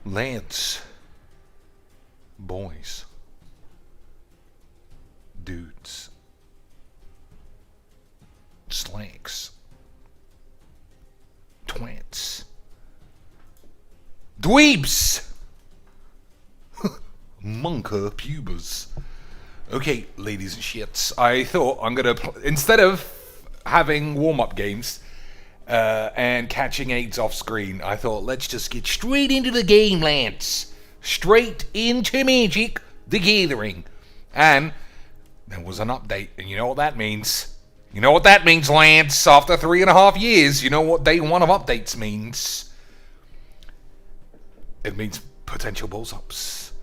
Lads, boys, dudes, slacks, twats, dweebs, monker pubers. Okay, ladies and shits, I thought I'm gonna, instead of having warm-up games and catching AIDS off screen, I thought let's just get straight into the game, lads. Straight into Magic the Gathering. And there was an update, and you know what that means. You know what that means, lads. After 3.5 years, you know what day one of updates means. It means potential balls-ups.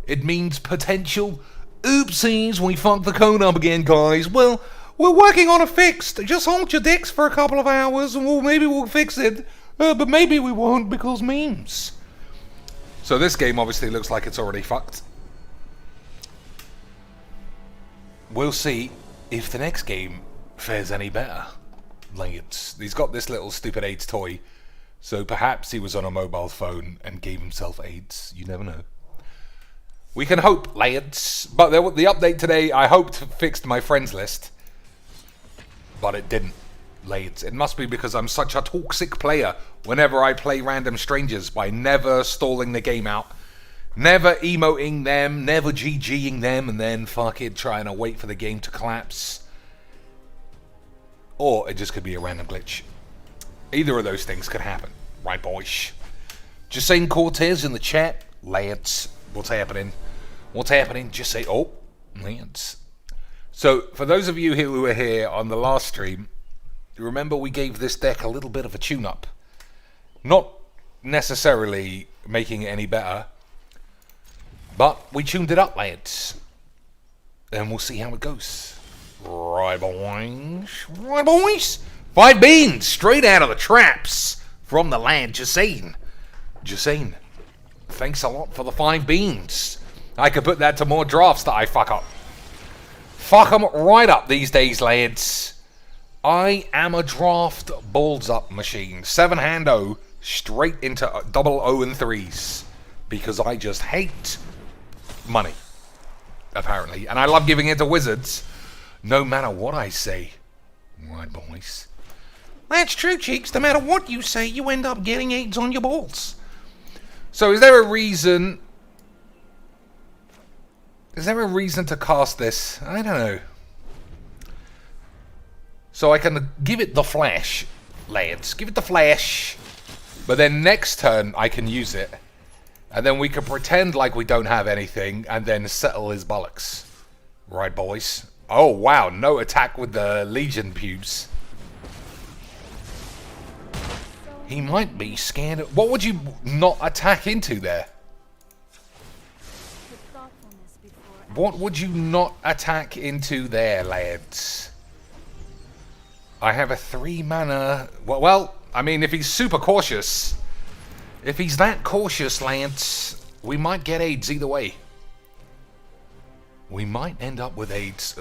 It means potential oopsies, we fucked the code up again, guys. Well, we're working on a fix. Just hold your dicks for a couple of hours and maybe we'll fix it. But maybe we won't because memes. So this game obviously looks like it's already fucked. We'll see if the next game fares any better. He's got this little stupid AIDS toy. So perhaps he was on a mobile phone and gave himself AIDS. You never know. We can hope, lads. But the update today, I hoped fixed my friends list. But it didn't, lads. It must be because I'm such a toxic player whenever I play random strangers by never stalling the game out, never emoting them, never GGing them, and then fucking trying to wait for the game to collapse. Or it just could be a random glitch. Either of those things could happen. Right, boys? Just saying Cortez in the chat, lads. What's happening? What's happening? Just say, oh, lads. So, for those of you who were here on the last stream, remember we gave this deck a little bit of a tune-up. Not necessarily making it any better, but we tuned it up, lads. And we'll see how it goes. Right, boys. Right, boys. 5 beans, straight out of the traps from the lad, Jasine. Jasine, thanks a lot for the 5 beans. I could put that to more drafts that I fuck up. Fuck them right up these days, lads. I am a draft balls up machine. 7-hando straight into double O and 3s. Because I just hate money, apparently. And I love giving it to wizards, no matter what I say. Right, boys. That's true, Cheeks. No matter what you say, you end up getting AIDS on your balls. So is there a reason... Is there a reason to cast this? I don't know. So I can give it the flash, lads. Give it the flash. But then next turn, I can use it. And then we can pretend like we don't have anything and then settle his bollocks. Right, boys? Oh, wow. No attack with the Legion pubes. He might be scared of... What would you not attack into there? What would you not attack into there, lads? I have a 3 mana... Well, I mean, if he's super cautious... If he's that cautious, lads, we might get AIDS either way. We might end up with AIDS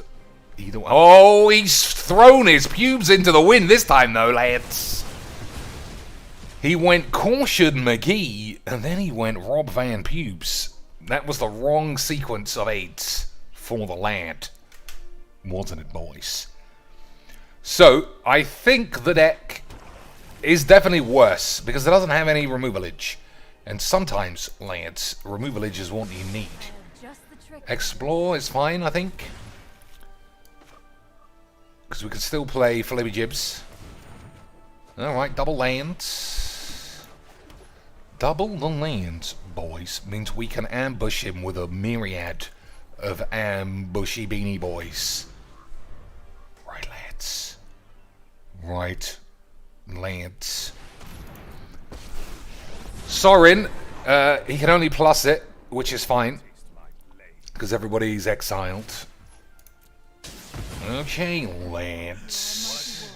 either way. Oh, he's thrown his pubes into the wind this time, though, lads. He went Caution McGee, and then he went Rob Van Pubes. That was the wrong sequence of AIDS for the lad. Wasn't it, boys? So, I think the deck is definitely worse, because it doesn't have any removalage. And sometimes, lads, removalage is what you need. Explore is fine, I think. Because we can still play Flibby Jibs. Alright, double lands. Double the lands, boys, means we can ambush him with a myriad of ambushy beanie boys. Right, lads. Right, lads. Sorin, he can only plus it, which is fine. Because everybody's exiled. Okay, lads.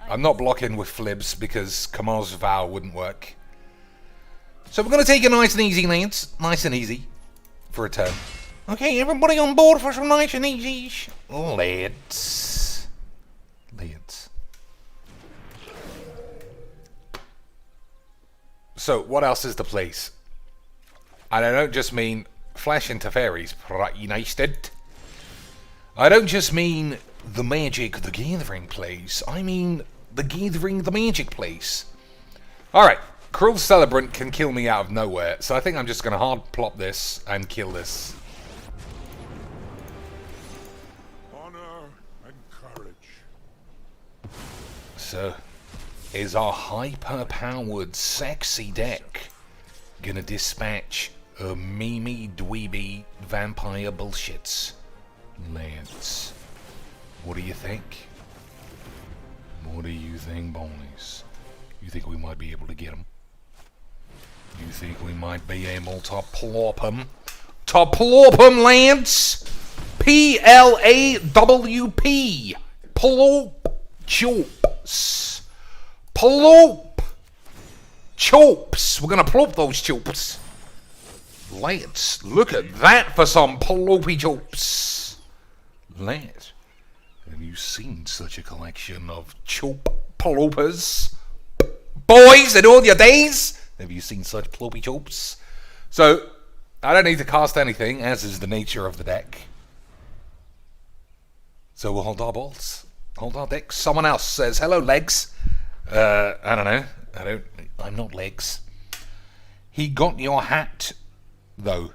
I'm not blocking with Flibs because Kamar's Vow wouldn't work. So we're going to take it nice and easy, lads. Nice and easy. For a turn. Okay, everybody on board for some nice and easy. Lads. Lads. So, what else is the place? And I don't just mean Flash into Fairies, pretty nasted. I don't just mean the Magic the Gathering plays. I mean the Gathering the Magic plays. Alright, Cruel Celebrant can kill me out of nowhere, so I think I'm just going to hard plop this and kill this. Honor and courage. So, is our hyper-powered, sexy deck gonna dispatch a Mimi dweeby vampire bullshits? Lance, what do you think? What do you think, boys? You think we might be able to get him? You think we might be able to plop him? To plop him, Lance! P-L-A-W-P! Plop chops. Plop chops. We're gonna plop those chops. Lance, look at that for some ploppy chops. Lance, have you seen such a collection of chop ploppers? Boys, in all your days, have you seen such ploppy chops? So, I don't need to cast anything, as is the nature of the deck. So we'll hold our balls. Hold our dicks. Someone else says, hello, legs. I don't know. I'm not legs. He got your hat, though.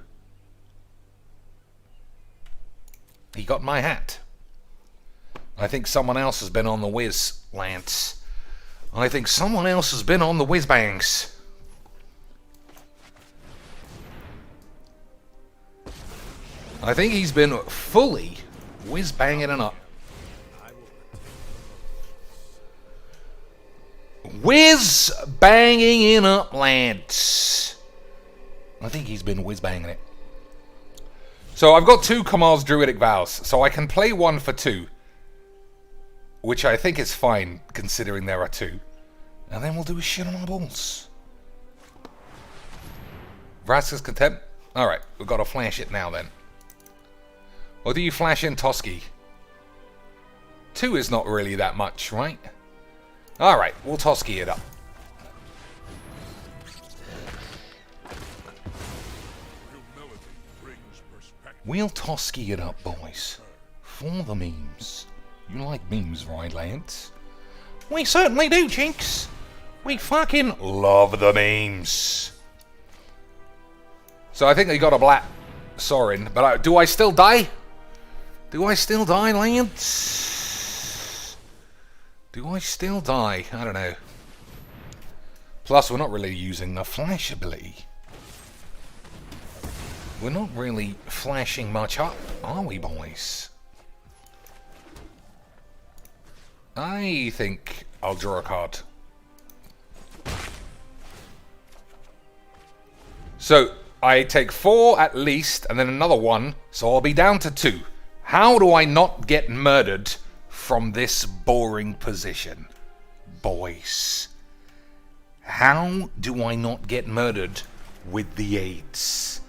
He got my hat. I think someone else has been on the whiz, Lance. I think someone else has been on the whiz bangs. I think he's been fully whiz banging it up. Whiz banging it up, Lance. I think he's been whiz banging it. So I've got 2 Kamal's Druidic Vows, so I can play 1 for 2. Which I think is fine, considering there are 2. And then we'll do a shit on our balls. Vraska's Contempt? Alright, we've got to flash it now then. Or do you flash in Toski? 2 is not really that much, right? Alright, we'll Toski it up. We'll Toski it up, boys. For the memes. You like memes, right, Lance? We certainly do, Jinx. We fucking love the memes. So I think I got a black Sorin, but do I still die? Do I still die, Lance? Do I still die? I don't know. Plus, we're not really using the flash ability. We're not really flashing much up, are we, boys? I think I'll draw a card. So, I take 4 at least, and then another 1, so I'll be down to 2. How do I not get murdered from this boring position, boys? How do I not get murdered with the AIDS?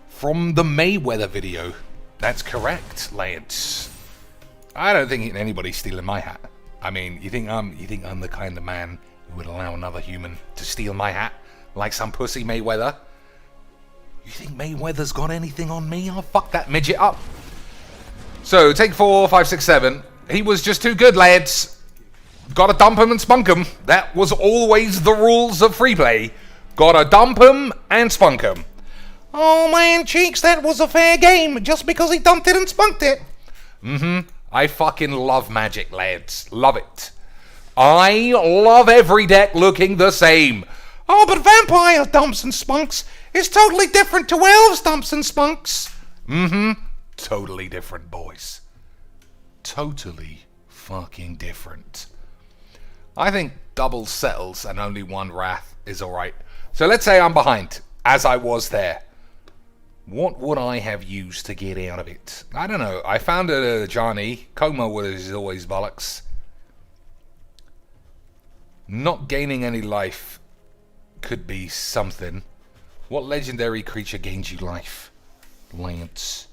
From the Mayweather video. That's correct, Lance. I don't think anybody's stealing my hat. I mean, you think I'm the kind of man who would allow another human to steal my hat? Like some pussy Mayweather? You think Mayweather's got anything on me? I'll fuck that midget up. So, take 4, 5, 6, 7. He was just too good, lads. Gotta dump him and spunk him. That was always the rules of free play. Gotta dump him and spunk him. Oh man, Cheeks, that was a fair game, just because he dumped it and spunked it. I fucking love Magic, lads. Love it. I love every deck looking the same. Oh, but Vampire dumps and spunks is totally different to Elves dumps and spunks. Totally different, boys. Totally fucking different. I think double settles and only 1 Wrath is alright. So let's say I'm behind, as I was there. What would I have used to get out of it? I don't know. I found a Johnny. Coma was always bollocks. Not gaining any life could be something. What legendary creature gains you life, Lance?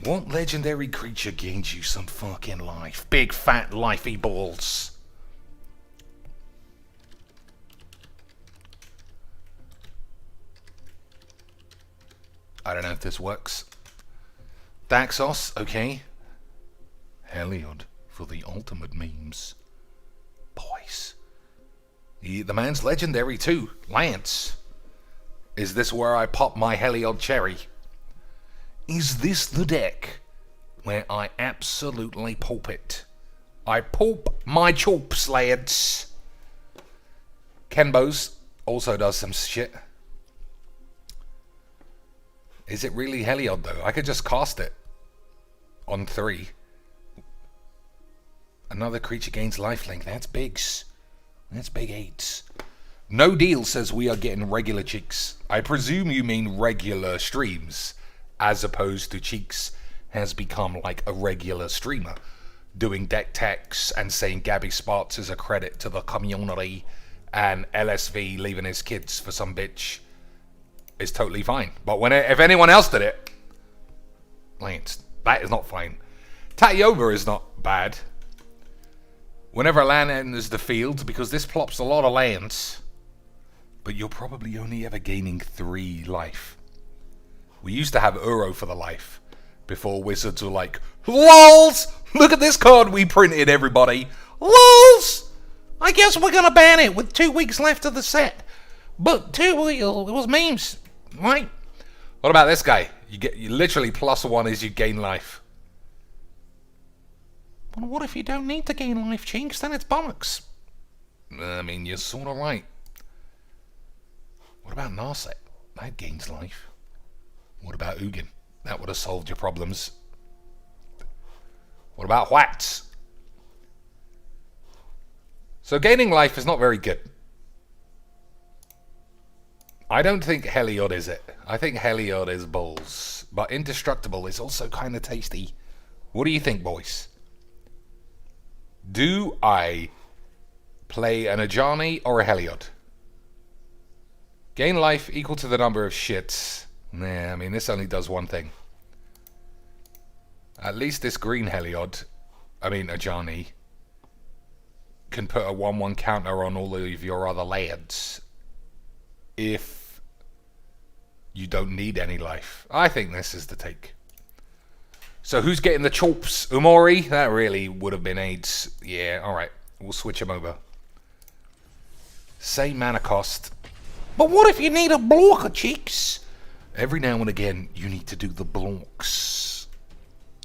What legendary creature gains you some fucking life? Big fat lifey balls. I don't know if this works. Daxos, okay. Heliod for the ultimate memes. Boys. The man's legendary too. Lance. Is this where I pop my Heliod cherry? Is this the deck where I absolutely pulp it? I pulp my chops, lads. Kenbo's also does some shit. Is it really Heliod though? I could just cast it on 3. Another creature gains lifelink. That's bigs. That's big 8s. No Deal says we are getting regular cheeks. I presume you mean regular streams, as opposed to Cheeks has become like a regular streamer, doing deck techs and saying Gabby Sparks is a credit to the community, and LSV leaving his kids for some bitch is totally fine. But if anyone else did it, Lance, that is not fine. Tatioba is not bad. Whenever a land enters the field, because this plops a lot of lands, but you're probably only ever gaining 3 life. We used to have Uro for the life, before Wizards were like, LOLs! Look at this card we printed, everybody! LOLs! I guess we're gonna ban it with 2 weeks left of the set. But it was memes, right? What about this guy? You literally +1 is you gain life. Well, what if you don't need to gain life, Chinks? Then it's bollocks. I mean, you're sort of right. What about Narset? That gains life. What about Ugin? That would have solved your problems. What about Whats? So gaining life is not very good. I don't think Heliod is it. I think Heliod is balls. But Indestructible is also kind of tasty. What do you think, boys? Do I play an Ajani or a Heliod? Gain life equal to the number of shits. Nah, I mean, this only does one thing. At least this green Heliod, Ajani, can put a 1/1 counter on all of your other lads if you don't need any life. I think this is the take. So who's getting the chops? Umori? That really would have been AIDS. Yeah, alright. We'll switch him over. Same mana cost. But what if you need a blocker, Cheeks? Every now and again, you need to do the blocks.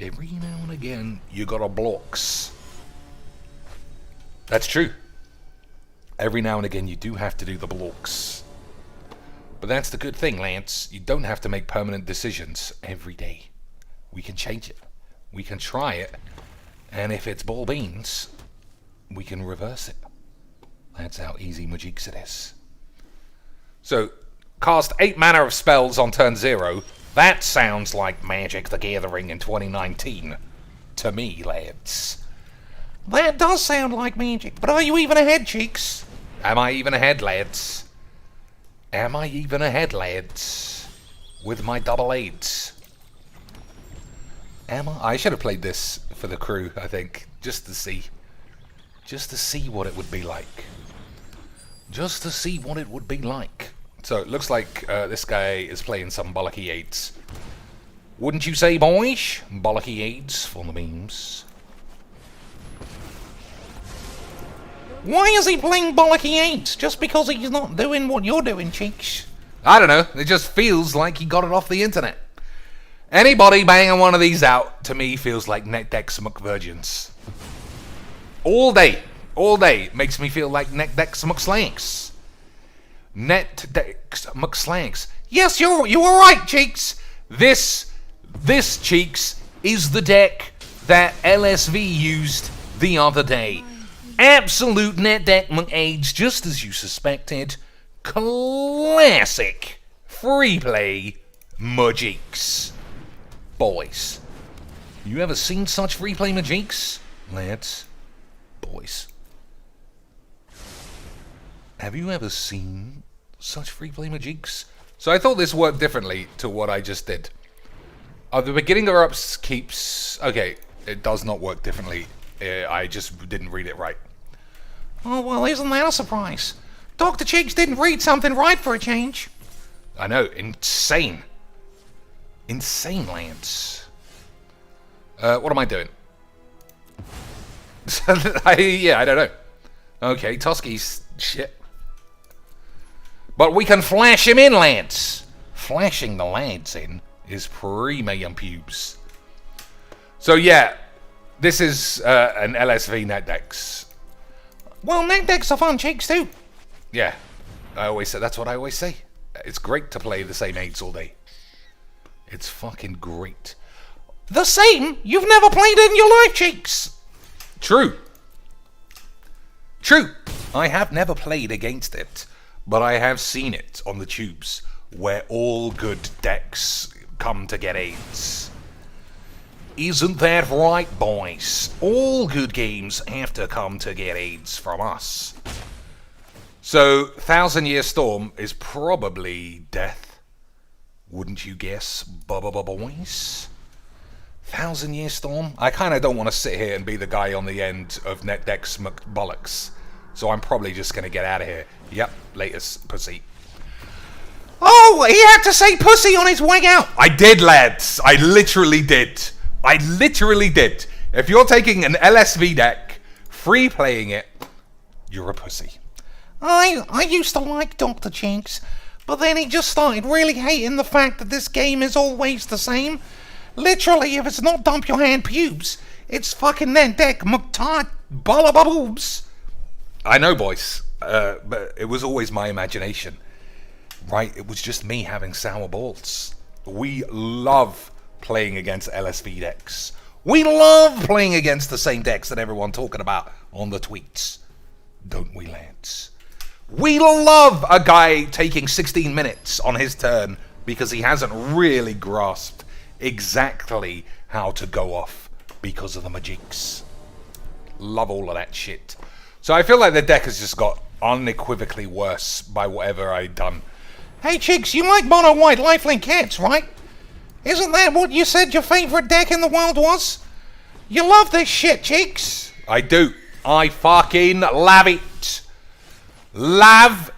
Every now and again, you gotta blocks. That's true. Every now and again, you do have to do the blocks. But that's the good thing, Lance. You don't have to make permanent decisions every day. We can change it. We can try it. And if it's ball beans, we can reverse it. That's how easy Magix it is. So, cast 8 mana of spells on turn 0. That sounds like Magic the Gathering in 2019. To me, lads. That does sound like Magic, but are you even ahead, Cheeks? Am I even ahead, lads? Am I even ahead, lads? With my double 8s? Am I? I should have played this for the crew, I think. Just to see. Just to see what it would be like. Just to see what it would be like. So it looks like this guy is playing some bollocky 8s. Wouldn't you say, boys? Bollocky 8s for the memes. Why is he playing bollocky 8s? Just because he's not doing what you're doing, Cheeks? I don't know. It just feels like he got it off the internet. Anybody banging one of these out, to me, feels like NetDex McVirgins. All day. All day. Makes me feel like NetDex McSlanks. NetDex McSlanks. Yes, you were right, Cheeks. This, Cheeks, is the deck that LSV used the other day. Absolute NetDeck McAids, just as you suspected. Classic free play Magix. Boys, you ever seen such free play Magix? Lads, boys, have you ever seen such free play Magix? So I thought this worked differently to what I just did. The beginning of upkeeps, okay, it does not work differently. I just didn't read it right. Oh, well, isn't that a surprise? Dr. Cheeks didn't read something right for a change. I know, insane. Insane Lance. What am I doing? I don't know. Okay, Toski's shit. But we can flash him in, Lance. Flashing the lads in is premium pubes. So yeah, this is an LSV NetDex. Well, NetDex are fun cheeks too. Yeah, that's what I always say. It's great to play the same aids all day. It's fucking great. The same? You've never played it in your life, cheeks. True. I have never played against it, but I have seen it on the tubes where all good decks come to get aids. Isn't that right, boys? All good games have to come to get aids from us. So, 1,000 Year Storm is probably death. Wouldn't you guess, boys? 1,000 Year Storm? I kind of don't want to sit here and be the guy on the end of NetDex McBollocks. So I'm probably just going to get out of here. Yep, latest pussy. Oh, he had to say pussy on his way out. I did, lads. I literally did. If you're taking an LSV deck, free playing it, you're a pussy. I used to like Dr. Jinx, but then he just started really hating the fact that this game is always the same. Literally, if it's not dump your hand pubes, it's fucking that deck McTart boobs. I know, boys, but it was always my imagination, right? It was just me having sour balls. We love playing against LSV decks. We love playing against the same decks that everyone talking about on the tweets. Don't we, lads? We love a guy taking 16 minutes on his turn because he hasn't really grasped exactly how to go off because of the magics. Love all of that shit. So I feel like the deck has just got unequivocally worse by whatever I've done. Hey chicks, you like mono white lifelink cats, right? Isn't that what you said your favorite deck in the world was? You love this shit, chicks. I do. I fucking love it. Love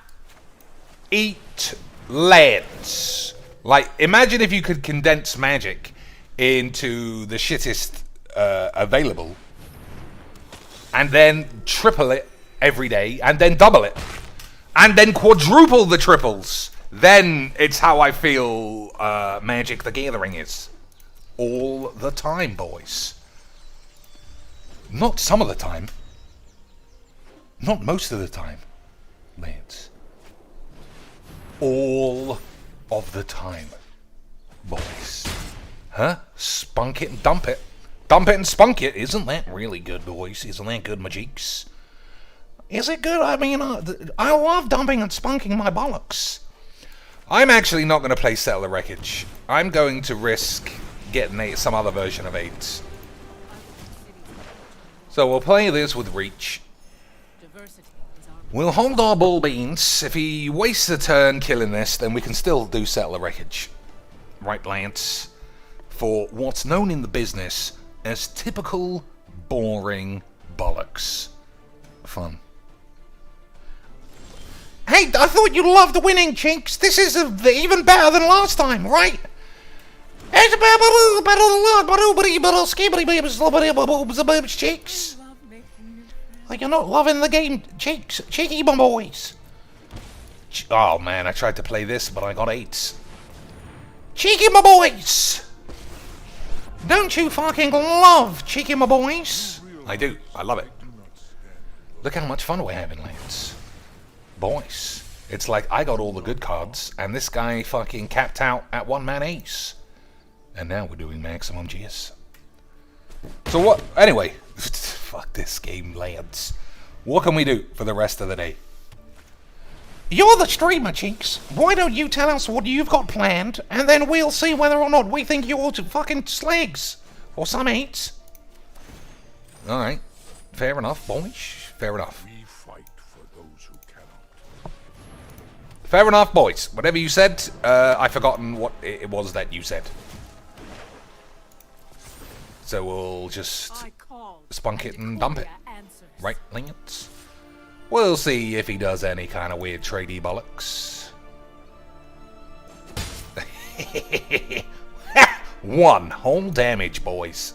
it, lads. Like, imagine if you could condense Magic into the shittest available, and then triple it every day, and then double it, and then quadruple the triples. Then it's how I feel Magic the Gathering is. All the time, boys. Not some of the time. Not most of the time, lads. All of the time, boys. Huh? Spunk it and dump it. Dump it and spunk it. Isn't that really good, boys? Isn't that good, Magiques? Is it good? I mean, I love dumping and spunking my bollocks. I'm actually not going to play Settle the Wreckage. I'm going to risk getting some other version of 8. So we'll play this with Reach. We'll hold our bull beans. If he wastes a turn killing this, then we can still do Settle the Wreckage. Right, Lance? For what's known in the business as typical boring bollocks. Fun. Hey, I thought you loved winning, Chinks. This is even better than last time, right? Cheeks. Like, you're not loving the game, cheeks. Cheeky boys. Oh, man, I tried to play this, but I got 8s. Cheeky my boys. Don't you fucking love cheeky my boys? I do. I love it. Look how much fun we're having, lads. Boys. It's like I got all the good cards, and this guy fucking capped out at one-man ace. And now we're doing maximum GS. So what? Anyway, fuck this game, lads. What can we do for the rest of the day? You're the streamer, Cheeks. Why don't you tell us what you've got planned, and then we'll see whether or not we think you're fucking slags. Or some 8s. Alright. Fair enough, boys. Fair enough. We fight for those who cannot. Fair enough, boys. Whatever you said, I've forgotten what it was that you said. So we'll just spunk it and dump it. Right, Lance? We'll see if he does any kind of weird tradey bollocks. 1 whole damage, boys.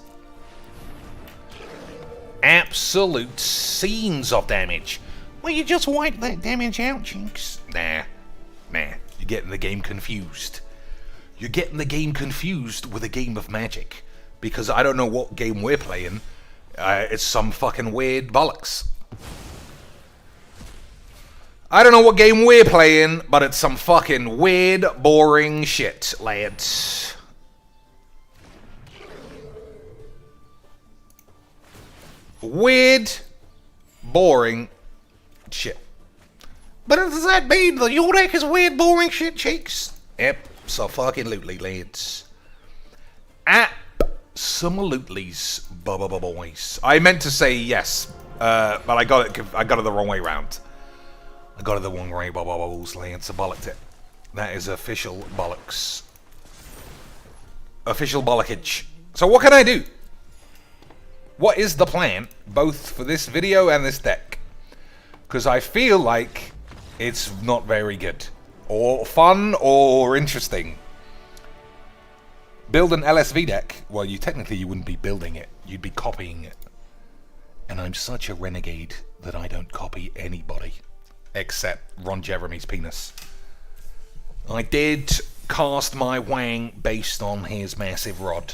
Absolute scenes of damage. Well, you just wipe that damage out, Jinx. Nah. You're getting the game confused. You're getting the game confused with a game of Magic. Because I don't know what game we're playing. It's some fucking weird bollocks. I don't know what game we're playing, but it's some fucking weird, boring shit, lads. Weird, boring shit. But does that mean that your deck is weird, boring shit, cheeks? Yep, so fucking lootly, lads. Absolutely, boys. I meant to say yes, but I got it the wrong way round. I got it the wrong way, lads. I bollocked it. That is official bollocks. Official bollockage. So what can I do? What is the plan, both for this video and this deck? Because I feel like it's not very good. Or fun, or interesting. Build an LSV deck. Well, you wouldn't be building it. You'd be copying it. And I'm such a renegade that I don't copy anybody. Except Ron Jeremy's penis. I did cast my Wang based on his massive rod.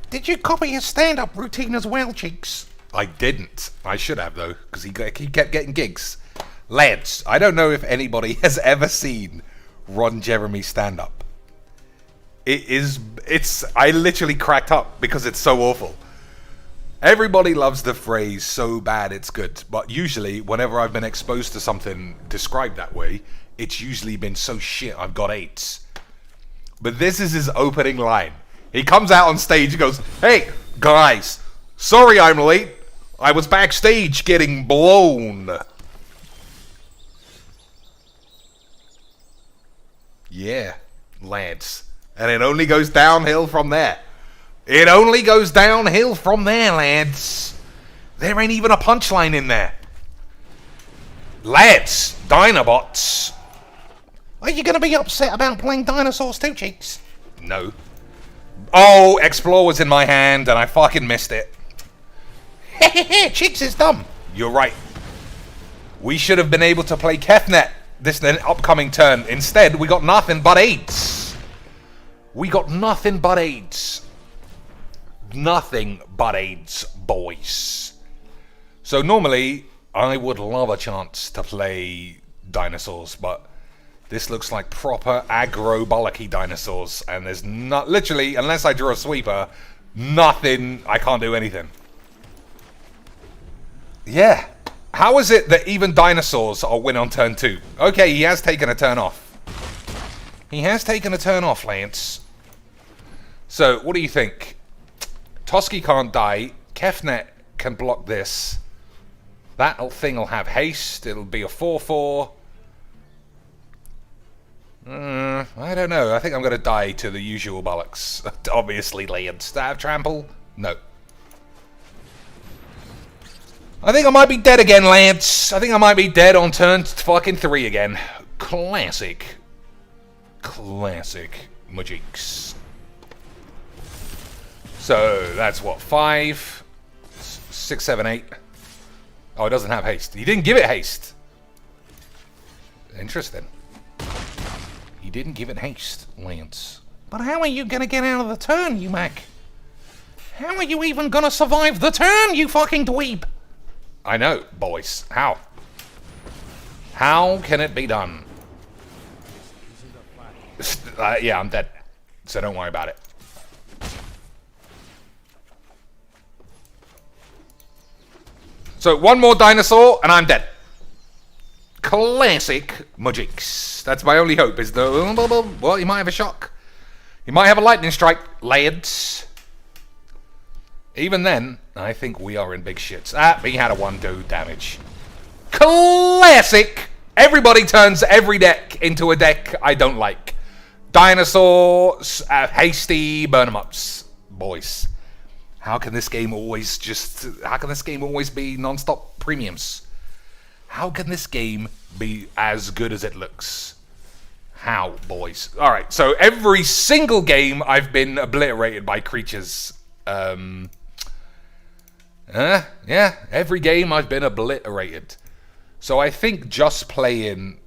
Did you copy his stand-up routine as well, Cheeks? I didn't. I should have, though, because he kept getting gigs. Lads, I don't know if anybody has ever seen Ron Jeremy stand-up. I literally cracked up because it's so awful. Everybody loves the phrase, so bad it's good. But usually, whenever I've been exposed to something described that way, it's usually been so shit I've got AIDS. But this is his opening line. He comes out on stage and goes, "Hey, guys, sorry I'm late. I was backstage getting blown." Yeah, lads. And it only goes downhill from there. It only goes downhill from there, lads. There ain't even a punchline in there. Lads, Dinobots. Are you going to be upset about playing dinosaurs too, Cheeks? No. Oh, Explore was in my hand and I fucking missed it. Cheeks is dumb. You're right. We should have been able to play Kefnet this upcoming turn. Instead, we got nothing but AIDS. We got nothing but AIDS. Nothing but AIDS, boys. So normally, I would love a chance to play dinosaurs, but this looks like proper aggro bollocky dinosaurs, and there's not literally, unless I draw a sweeper, nothing. I can't do anything. Yeah. How is it that even dinosaurs are win on turn 2? Okay, he has taken a turn off. He has taken a turn off, Lance. So, what do you think? Toski can't die. Kefnet can block this. That thing will have haste. It'll be a 4/4. I don't know. I think I'm going to die to the usual bollocks. Obviously, Lance. Do I have trample? No. I think I might be dead again, Lance. I think I might be dead on turn fucking 3 again. Classic. Classic Magics. So, that's what, 5, 6, 7, 8. Oh, it doesn't have haste. He didn't give it haste. Interesting. He didn't give it haste, Lance. But how are you going to get out of the turn, you Mac? How are you even going to survive the turn, you fucking dweeb? I know, boys. How? How can it be done? Yeah, I'm dead. So don't worry about it. So one more dinosaur and I'm dead. Classic Magics. That's my only hope is the... Well, he might have a shock. He might have a lightning strike, lads. Even then, I think we are in big shits. He had a 1-go damage. Classic! Everybody turns every deck into a deck I don't like. Dinosaurs, hasty, burn 'em ups. Boys. How can this game always be non-stop premiums? How can this game be as good as it looks? How, boys? All right, so every single game I've been obliterated by creatures. Yeah, every game I've been obliterated. So I think just playing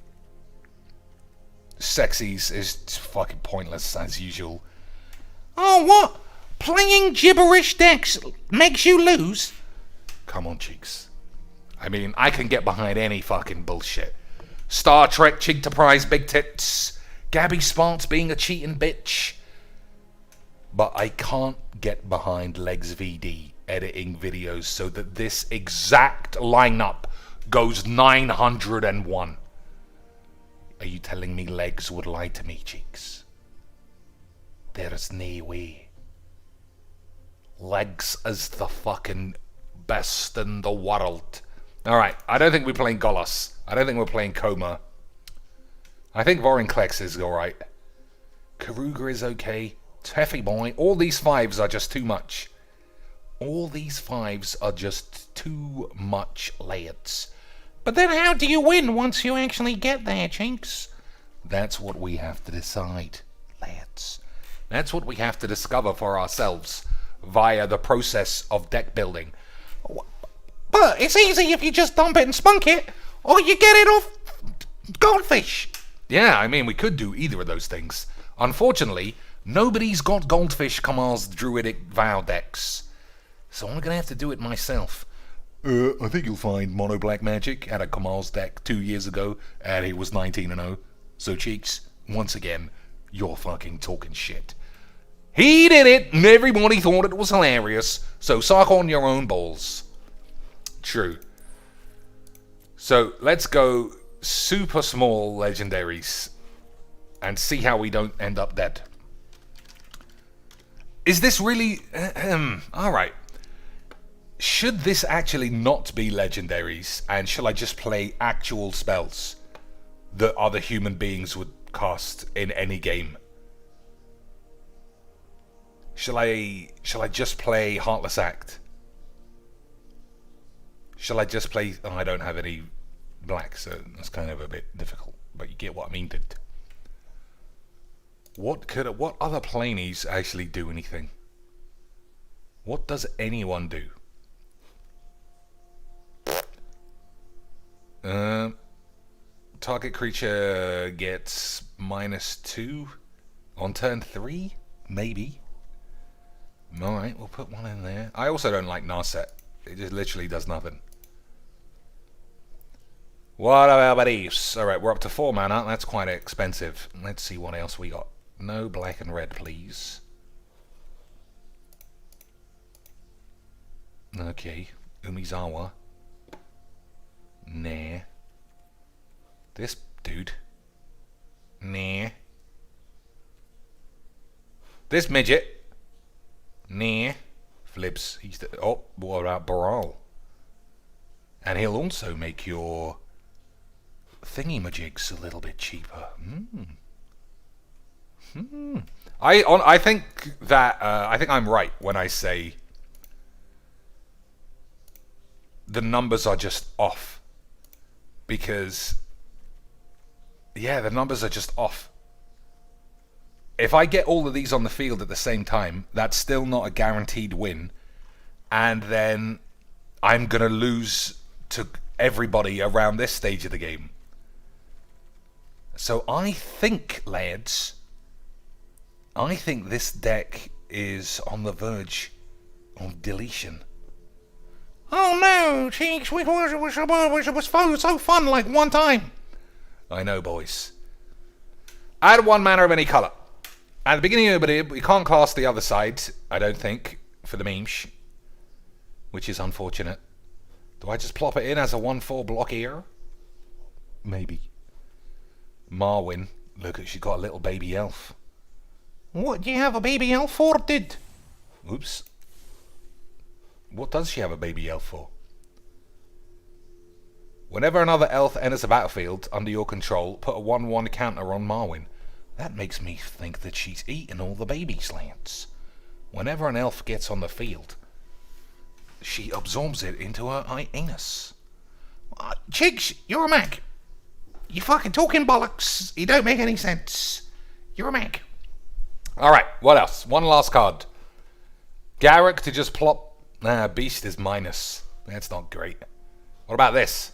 sexies is fucking pointless as usual. Oh, what? Playing gibberish decks makes you lose? Come on, cheeks. I mean, I can get behind any fucking bullshit. Star Trek, Chigterprise, Big Tits, Gabby Sparks being a cheating bitch. But I can't get behind Legs VD editing videos so that this exact lineup goes 901. Are you telling me Legs would lie to me, cheeks? There's no way. Legs is the fucking best in the world. Alright, I don't think we're playing Golos. I don't think we're playing Coma. I think Vorinclex is alright. Karuga is okay. Teffy Boy. All these 5s are just too much. All these 5s are just too much lads. But then how do you win once you actually get there, Chinks? That's what we have to decide, lads. That's what we have to discover for ourselves via the process of deck building. But it's easy if you just dump it and spunk it, or you get it off Goldfish. Yeah, I mean, we could do either of those things. Unfortunately, nobody's got Goldfish Kamal's Druidic Vow decks. So I'm going to have to do it myself. I think you'll find Mono Black Magic had a Kamal's deck 2 years ago, and he was 19-0. So, cheeks, once again, you're fucking talking shit. He did it, and everybody thought it was hilarious, so suck on your own balls. True. So, let's go super small legendaries and see how we don't end up dead. Is this really... Alright. Should this actually not be legendaries, and shall I just play actual spells that other human beings would cast in any game? Shall I just play Heartless Act? Shall I just play... Oh, I don't have any black, so that's kind of a bit difficult, but you get what I mean, dude. What other planies actually do anything? What does anyone do? Target creature gets -2 on turn 3? Maybe. Alright, we'll put one in there. I also don't like Narset. It just literally does nothing. What about these? Alright, we're up to 4 mana. That's quite expensive. Let's see what else we got. No black and red, please. Okay. Umizawa. Nah. This dude. Nah. This midget. Nah. Flips. He's the... Oh, what about Baral? And he'll also make your thingy-majigs a little bit cheaper. I think that... I think I'm right when I say the numbers are just off. Because... yeah, the numbers are just off. If I get all of these on the field at the same time, that's still not a guaranteed win. And then I'm going to lose to everybody around this stage of the game. So I think, lads, I think this deck is on the verge of deletion. Oh no, Cheeks, it was so fun like one time. I know, boys. Add 1 mana of any colour. At the beginning of it, we can't cast the other side, I don't think, for the memes. Which is unfortunate. Do I just plop it in as a 1/4 block here? Maybe. Marwyn. Look, she's got a little baby elf. What do you have a baby elf for, dude? Oops. What does she have a baby elf for? Whenever another elf enters the battlefield under your control, put a 1/1 counter on Marwyn. That makes me think that she's eaten all the baby slants. Whenever an elf gets on the field, she absorbs it into her anus. Chigs, you're a Mac. You fucking talking bollocks. You don't make any sense. You're a mag. Alright, what else? One last card. Garrick to just plop. Beast is minus. That's not great. What about this?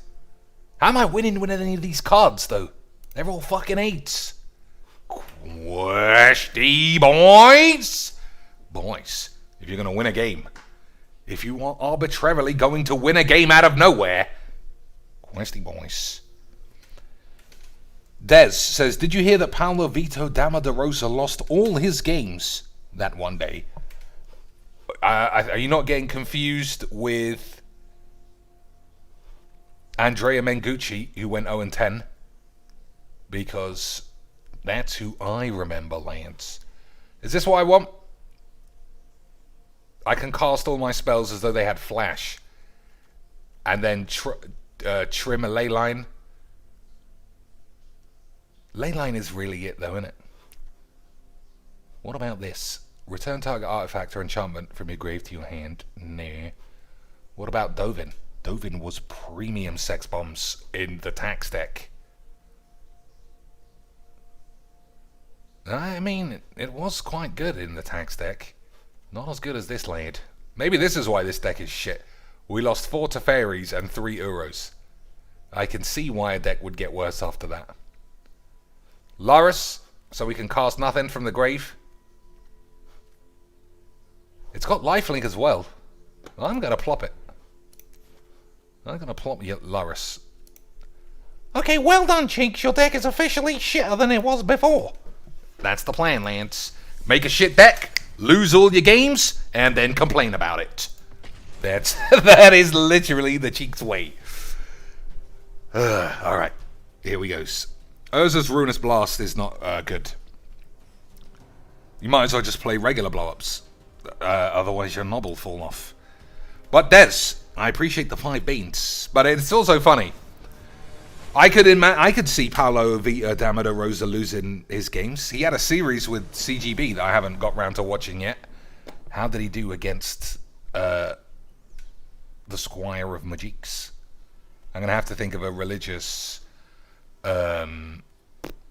How am I winning with any of these cards, though? They're all fucking 8s. Questy, boys! Boys, if you're going to win a game, if you are arbitrarily going to win a game out of nowhere, Questy, boys. Dez says, did you hear that Paulo Vitor Dama de Rosa lost all his games that one day? Are you not getting confused with Andrea Mengucci, who went 0-10? Because that's who I remember, Lance. Is this what I want? I can cast all my spells as though they had flash. And then trim a ley line. Ley line is really it, though, isn't it? What about this? Return target artifact or enchantment from your grave to your hand. Nah. What about Dovin? Dovin was premium sex bombs in the tax deck. I mean, it was quite good in the tax deck. Not as good as this lad. Maybe this is why this deck is shit. We lost 4 Teferis and 3 Uros. I can see why a deck would get worse after that. Loris, so we can cast nothing from the grave. It's got lifelink as well. I'm going to plop it. I'm going to plop Loris. Okay, well done, Cheeks. Your deck is officially shitter than it was before. That's the plan, Lance. Make a shit deck, lose all your games, and then complain about it. That is literally the Cheeks way. Alright, here we go. Urza's Ruinous Blast is not good. You might as well just play regular blow-ups. Otherwise your knob will fall off. But Des, I appreciate the 5 beans, but it's also funny. I could see Paulo Vitor Dama de Rosa losing his games. He had a series with CGB that I haven't got round to watching yet. How did he do against the Squire of Magiques? I'm going to have to think of a religious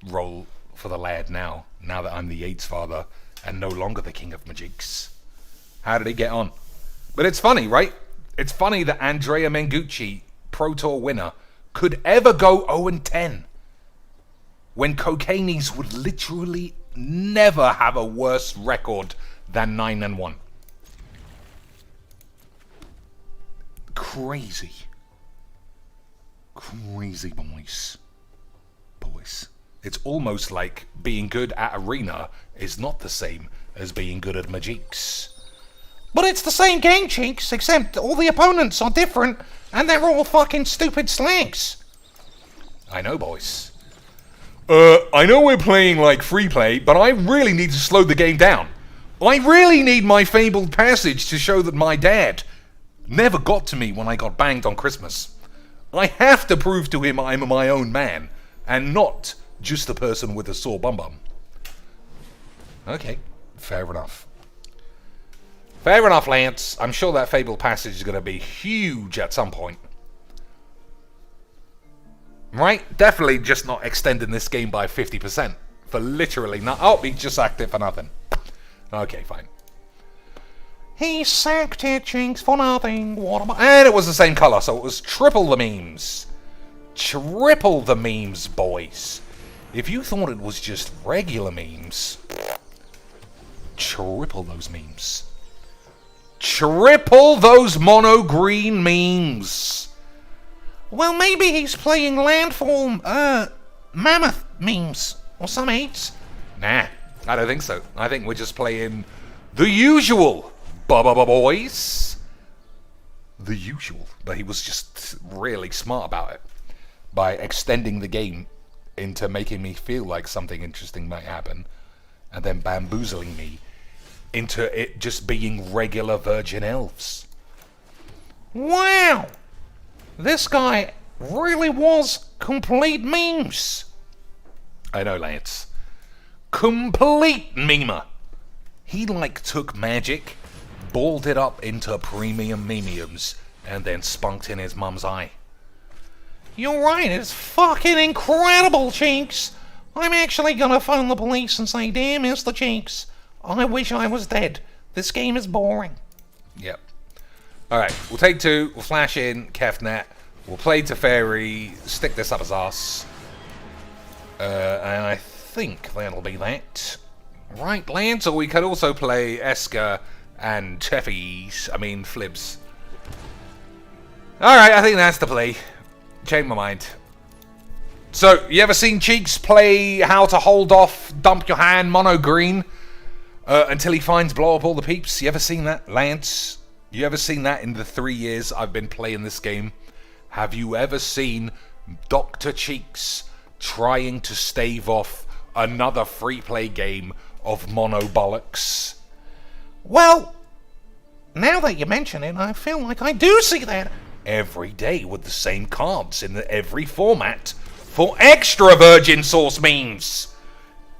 role for the lad now that I'm the AIDS father and no longer the King of Magiques. How did he get on? But it's funny, right? It's funny that Andrea Mengucci, Pro Tour winner, could ever go 0-10 when Cocainis would literally never have a worse record than 9-1. Crazy. Crazy, boys. Boys. It's almost like being good at Arena is not the same as being good at Magiques. But it's the same game, Cheeks, except all the opponents are different, and they're all fucking stupid slags. I know, boys. I know we're playing like free play, but I really need to slow the game down. I really need my fabled passage to show that my dad never got to me when I got banged on Christmas. I have to prove to him I'm my own man, and not just a person with a sore bum-bum. Okay, fair enough. Fair enough, Lance. I'm sure that fabled passage is going to be huge at some point. Right? Definitely just not extending this game by 50%. For literally not... Oh, he just sacked it for nothing. Okay, fine. He sacked it, Jinx, for nothing. What about... And it was the same colour, so it was triple the memes. Triple the memes, boys. If you thought it was just regular memes... Triple those memes. Triple those mono green memes. Well, maybe he's playing landform, mammoth memes or some eights. Nah, I don't think so. I think we're just playing the usual, boys. The usual. But he was just really smart about it by extending the game into making me feel like something interesting might happen and then bamboozling me into it just being regular Virgin Elves. Wow! This guy really was complete memes. I know, Lance. Complete memer. He took magic, balled it up into premium memiums, and then spunked in his mum's eye. You're right, it's fucking incredible, Chinks. I'm actually gonna phone the police and say, dear Mr. Chinks, I wish I was dead. This game is boring. Yep. Alright, we'll take 2, we'll flash in Kefnet, we'll play Teferi, stick this up his ass. And I think that'll be that. Right, lads, or we could also play Eska and Flibs. Alright, I think that's the play. Change my mind. So, you ever seen Cheeks play How to Hold Off, Dump Your Hand, Mono Green, until he finds Blow Up All the Peeps? You ever seen that, Lance? You ever seen that in the 3 years I've been playing this game? Have you ever seen Dr. Cheeks trying to stave off another free play game of Mono Bollocks? Well, now that you mention it, I feel like I do see that every day with the same cards in every format for extra Virgin Source memes.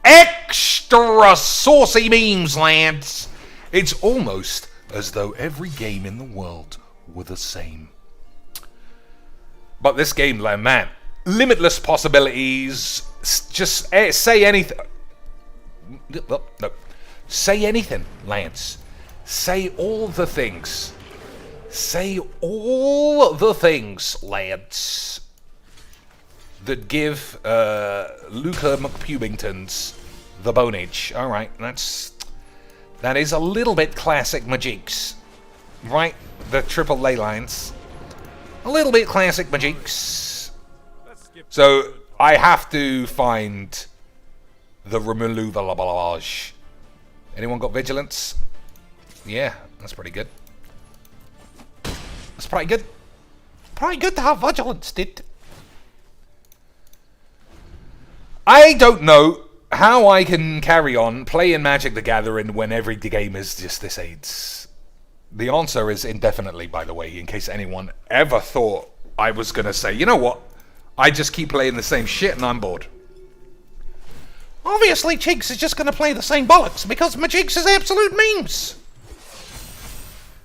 Extra saucy memes, lads. It's almost as though every game in the world were the same. But this game, man, limitless possibilities. Just say anything. No. Say anything, Lance. Say all the things. Say all the things, lads, that give Luca McPubingtons the bonage. Alright, that is a little bit classic Majix. Right? The triple ley lines. A little bit classic Majix. So, I have to find the Romelu Valabalage. Anyone got vigilance? Yeah, that's pretty good. That's pretty good. Pretty good to have vigilance, dude. I don't know how I can carry on playing Magic the Gathering when every game is just this AIDS. The answer is indefinitely, by the way, in case anyone ever thought I was going to say, you know what? I just keep playing the same shit and I'm bored. Obviously, Cheeks is just going to play the same bollocks because Majix is absolute memes.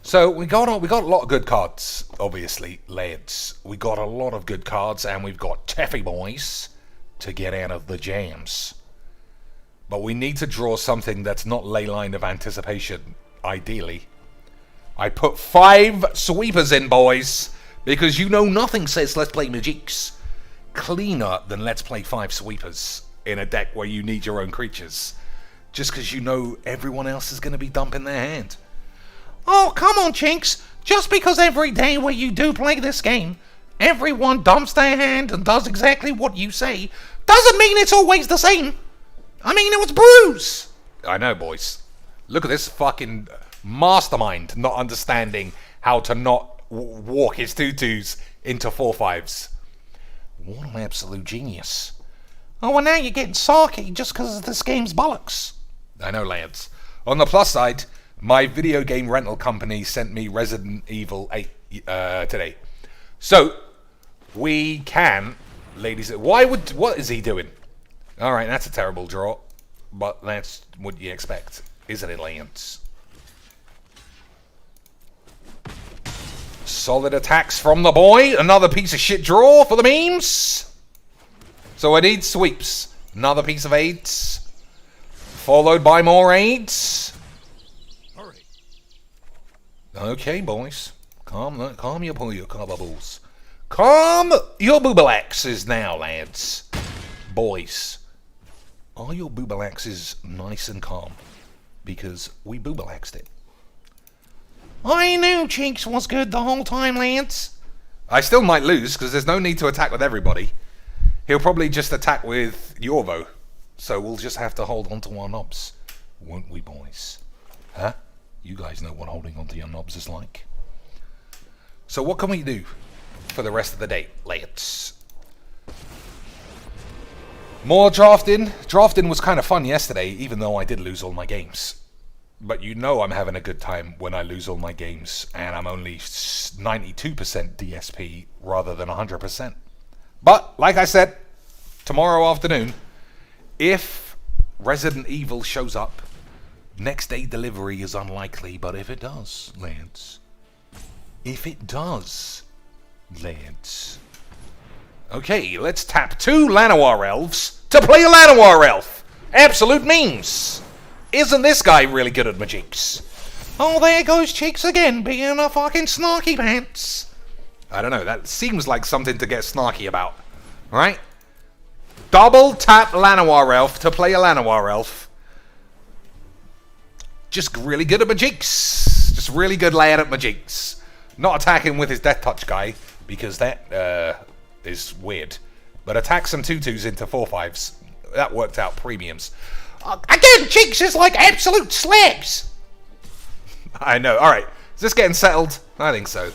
So we got a lot of good cards, obviously, lads. We got a lot of good cards, and we've got Teffy boys to get out of the jams. But we need to draw something that's not Leyline of Anticipation, ideally. I put 5 sweepers in, boys, because you know nothing says let's play Majix cleaner than let's play 5 sweepers in a deck where you need your own creatures. Just because you know everyone else is going to be dumping their hand. Oh, come on, Chinks. Just because every day where you do play this game, everyone dumps their hand and does exactly what you say, doesn't mean it's always the same. I mean, it was Bruce. I know, boys. Look at this fucking mastermind not understanding how to not walk his tutus into 4/5s. What an absolute genius. Oh, well, now you're getting sarky just because this game's bollocks. I know, lads. On the plus side, my video game rental company sent me Resident Evil 8 today. So, we can, ladies... What is he doing? Alright, that's a terrible draw. But that's what you expect, isn't it, Lance? Solid attacks from the boy. Another piece of shit draw for the memes. So I need sweeps. Another piece of 8s. Followed by more 8s. Okay, boys. Calm your bubbles. Calm your boobalaxes now, lads. Boys. Are your boobalaxes nice and calm? Because we boobalaxed it. I knew Cheeks was good the whole time, Lance. I still might lose, because there's no need to attack with everybody. He'll probably just attack with Yorvo. So we'll just have to hold on to our knobs. Won't we, boys? Huh? You guys know what holding onto your knobs is like. So what can we do for the rest of the day, lads? More drafting. Drafting was kind of fun yesterday, even though I did lose all my games. But you know I'm having a good time when I lose all my games, and I'm only 92% DSP rather than 100%. But, like I said, tomorrow afternoon, if Resident Evil shows up, next day delivery is unlikely, but if it does, lads, Okay, let's tap 2 Llanowar elves to play a Llanowar elf. Absolute memes. Isn't this guy really good at magics? Oh, there goes Cheeks again, being a fucking snarky pants. I don't know, that seems like something to get snarky about. Right? Double tap Llanowar elf to play a Llanowar elf. Just really good at magics. Just really good layout at magics. Not attacking with his Death Touch guy, because that is weird. But attack some 2/2s into 4/5s. That worked out premiums. Again, Cheeks is like absolute slabs. I know. Alright. Is this getting settled? I think so.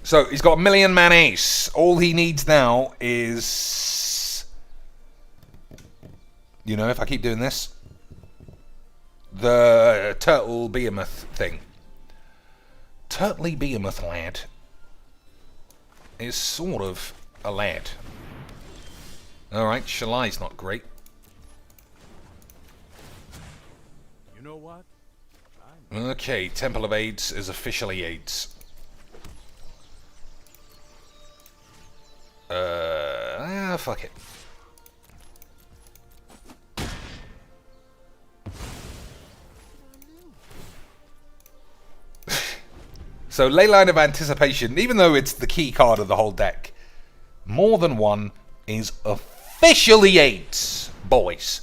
So, he's got a 1,000,000-man ace. All he needs now is... You know, if I keep doing this... The Turtle Behemoth thing. Turtley Behemoth lad is sort of a lad. Alright, Shalai's not great. You know what? Okay, Temple of AIDS is officially AIDS. Fuck it. So, Leyline of Anticipation, even though it's the key card of the whole deck, more than one is officially AIDS, boys.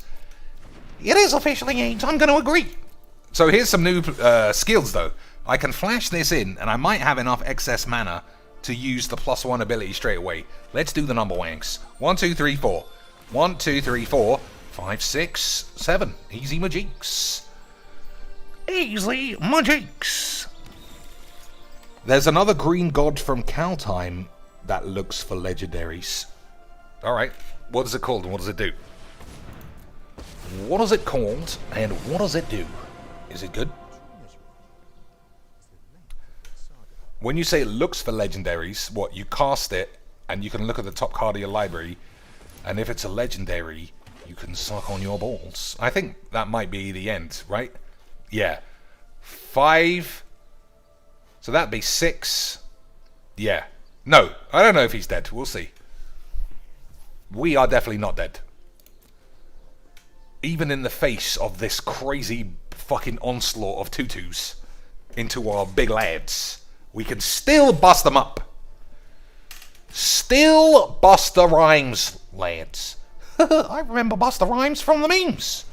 It is officially AIDS, I'm going to agree. So here's some new skills, though. I can flash this in, and I might have enough excess mana to use the +1 ability straight away. Let's do the number wanks. 1, 2, 3, 4. 1, 2, 3, 4, 5, 6, 7. Easy magics. Easy magics. There's another green god from Kaldheim that looks for legendaries. Alright, what is it called and what does it do? What is it called and what does it do? Is it good? When you say it looks for legendaries, what, you cast it and you can look at the top card of your library, and if it's a legendary, you can suck on your balls. I think that might be the end, right? Yeah. 5... So that'd be 6. Yeah. No, I don't know if he's dead. We'll see. We are definitely not dead. Even in the face of this crazy fucking onslaught of 2/2s into our big lads, we can still bust them up. Still Busta Rhymes, lads. I remember Busta Rhymes from the memes.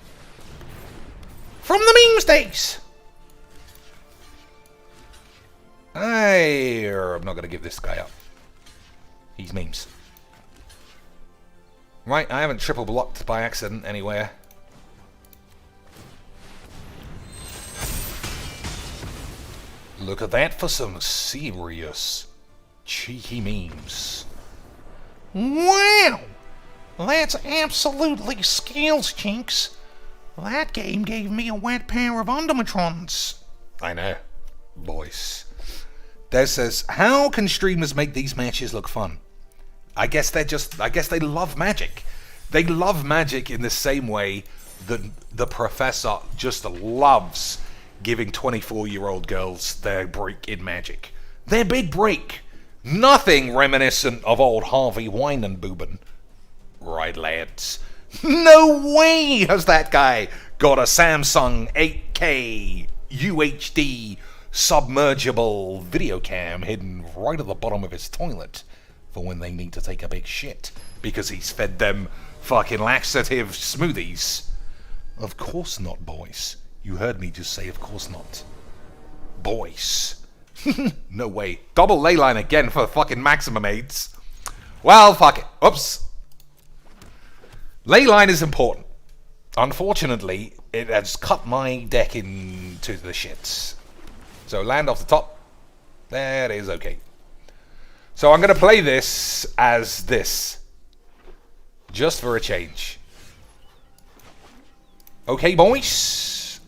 From the memes days. I'm not going to give this guy up. He's memes. Right, I haven't triple blocked by accident anywhere. Look at that for some serious, cheeky memes. Wow! That's absolutely skills, Chinks. That game gave me a wet pair of Undermatrons. I know, boys. Des says, how can streamers make these matches look fun? I guess they love Magic. They love Magic in the same way that the Professor just loves giving 24-year-old girls their break in Magic. Their big break. Nothing reminiscent of old Harvey Weinenbuben. Right, lads? No way has that guy got a Samsung 8K UHD submergible video cam hidden right at the bottom of his toilet for when they need to take a big shit because he's fed them fucking laxative smoothies. Of course not, boys. You heard me just say of course not. Boys. No way. Double Leyline again for fucking maximum aids. Well, fuck it. Oops. Leyline is important. Unfortunately, it has cut my deck into the shits. So land off the top. That is okay. So I'm going to play this as this. Just for a change. Okay, boys.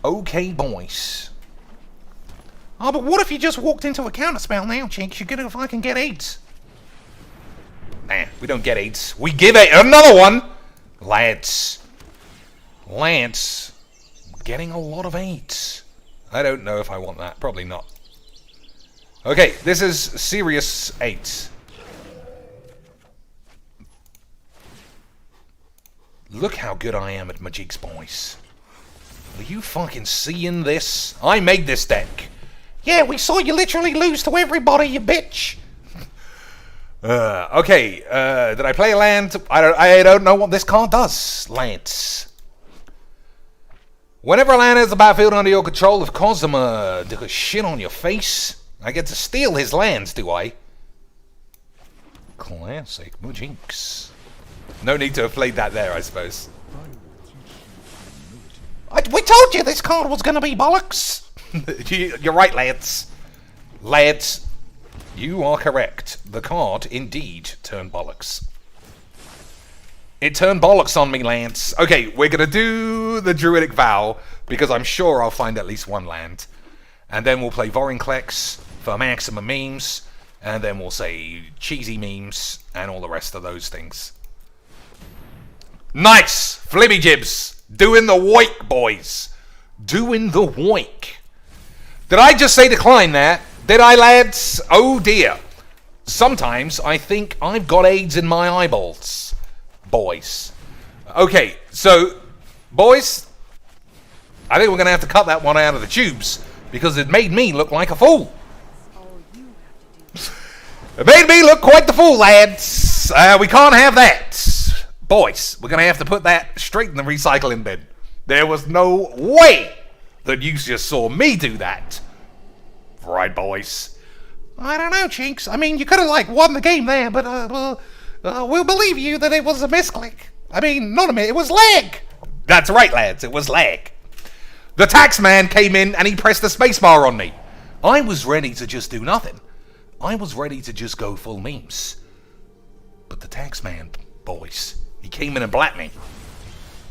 Okay, boys. Oh, but what if you just walked into a counterspell now, Chinks? You're going to fucking get AIDS. Nah, we don't get AIDS. We give another one! Lads. Lads. Getting a lot of AIDS. I don't know if I want that. Probably not. Okay, this is Serious 8. Look how good I am at Magic's boys. Are you fucking seeing this? I made this deck. Yeah, we saw you literally lose to everybody, you bitch. Okay, did I play a land? I don't know what this card does. Lands. Whenever a land has the battlefield under your control, if Cosima took a shit on your face, I get to steal his lands, do I? Classic Mujinx. No need to have played that there, I suppose. We told you this card was going to be bollocks. You're right, lads. Lads, you are correct. The card indeed turned bollocks. It turned bollocks on me, lads. Okay, we're going to do the Druidic Vow, because I'm sure I'll find at least one land. And then we'll play Vorinclex for maximum memes. And then we'll say cheesy memes and all the rest of those things. Nice! Flibby Jibs! Doing the woik, boys. Doing the woik. Did I just say decline there? Did I, lads? Oh dear. Sometimes I think I've got AIDS in my eyeballs. Boys. Okay, so, boys, I think we're going to have to cut that one out of the tubes, because it made me look like a fool. It made me look quite the fool, lads. We can't have that. Boys, we're going to have to put that straight in the recycling bin. There was no way that you just saw me do that. Right, boys? I don't know, Chinks. I mean, you could have, won the game there, but, we'll believe you that it was a misclick. I mean, not a it was lag. That's right, lads. It was lag. The tax man came in and he pressed the spacebar on me. I was ready to just do nothing. I was ready to just go full memes. But the tax man, boys, he came in and blacked me.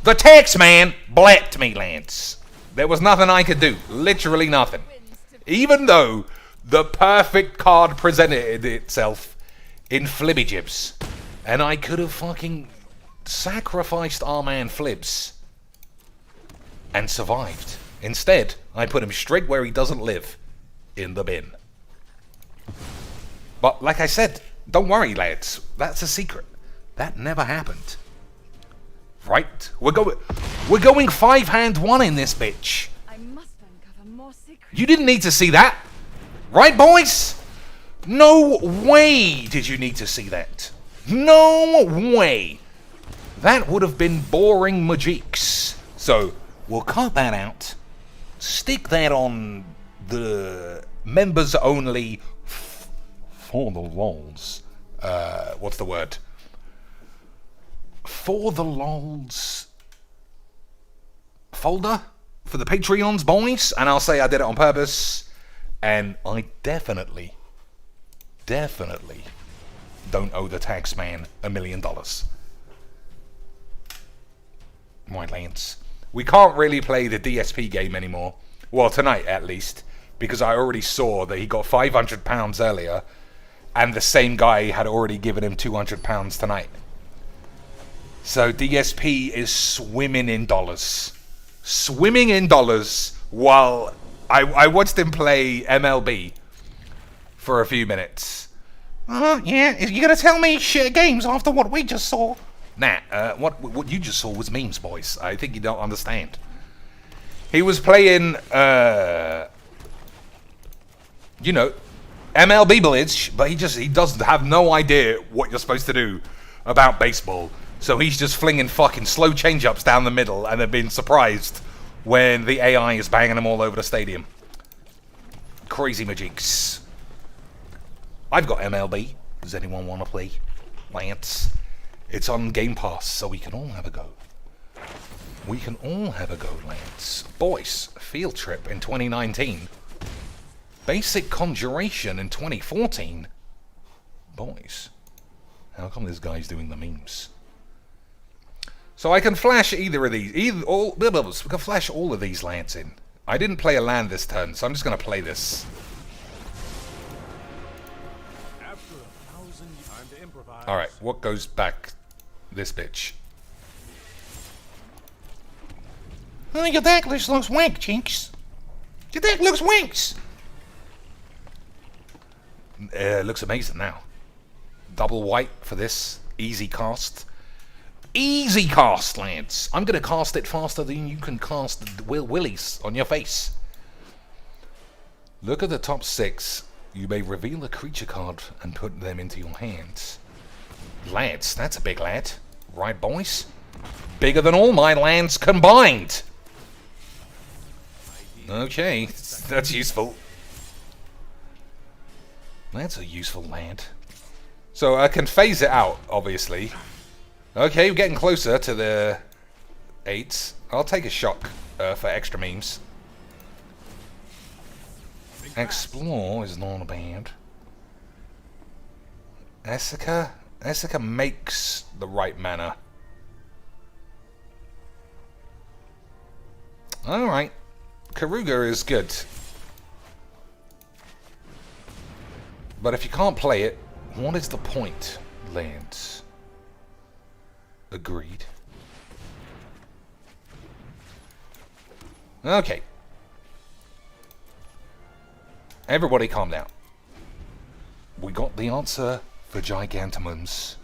The tax man blacked me, Lance. There was nothing I could do. Literally nothing. Even though the perfect card presented itself in Flibby Jibs. And I could have fucking sacrificed our man Flibs. And survived. Instead, I put him straight where he doesn't live. In the bin. But like I said, don't worry, lads. That's a secret. That never happened. Right? We're going 5-hand 1 in this bitch. I must uncover more secrets. You didn't need to see that. Right, boys? No way did you need to see that. No way. That would have been boring Magicks. So, we'll cut that out. Stick that on the members only for the lols. What's the word? For the lols folder for the Patreons, boys. And I'll say I did it on purpose. And I definitely don't owe the tax man $1 million. Right, Lance. We can't really play the DSP game anymore. Well, tonight at least. Because I already saw that he got £500 earlier. And the same guy had already given him £200 tonight. So DSP is swimming in dollars. Swimming in dollars while I watched him play MLB for a few minutes. Yeah, you gonna tell me shit games after what we just saw? Nah, what you just saw was memes, boys. I think you don't understand. He was playing, you know, MLB Blitz, but he doesn't have no idea what you're supposed to do about baseball. So he's just flinging fucking slow change-ups down the middle and then being surprised when the AI is banging them all over the stadium. Crazy Magicks. I've got MLB. Does anyone want to play? Lance. It's on Game Pass, so we can all have a go. We can all have a go, Lance. Boys, Field Trip in 2019. Basic Conjuration in 2014. Boys, how come this guy's doing the memes? So I can flash either of these. We can flash all of these lands in. I didn't play a land this turn, so I'm just going to play this. After 1,000 time to improvise. Alright, what goes back this bitch? Oh, your deck looks wank, Chinks. Your deck looks wanks. Looks amazing now. Double white for this. Easy cast. Easy cast, lads. I'm going to cast it faster than you can cast willies on your face. Look at the top 6. You may reveal a creature card and put them into your hands. Lads, that's a big lad. Right, boys? Bigger than all my lands combined. Okay, that's useful. That's a useful lad. So I can phase it out, obviously. Okay, we're getting closer to the 8s. I'll take a shock for extra memes. Explore is not bad. Esika? Esika makes the right mana. Alright. Karuga is good. But if you can't play it, what is the point, Lance? Agreed. Okay. Everybody calm down. We got the answer for Gigantimums.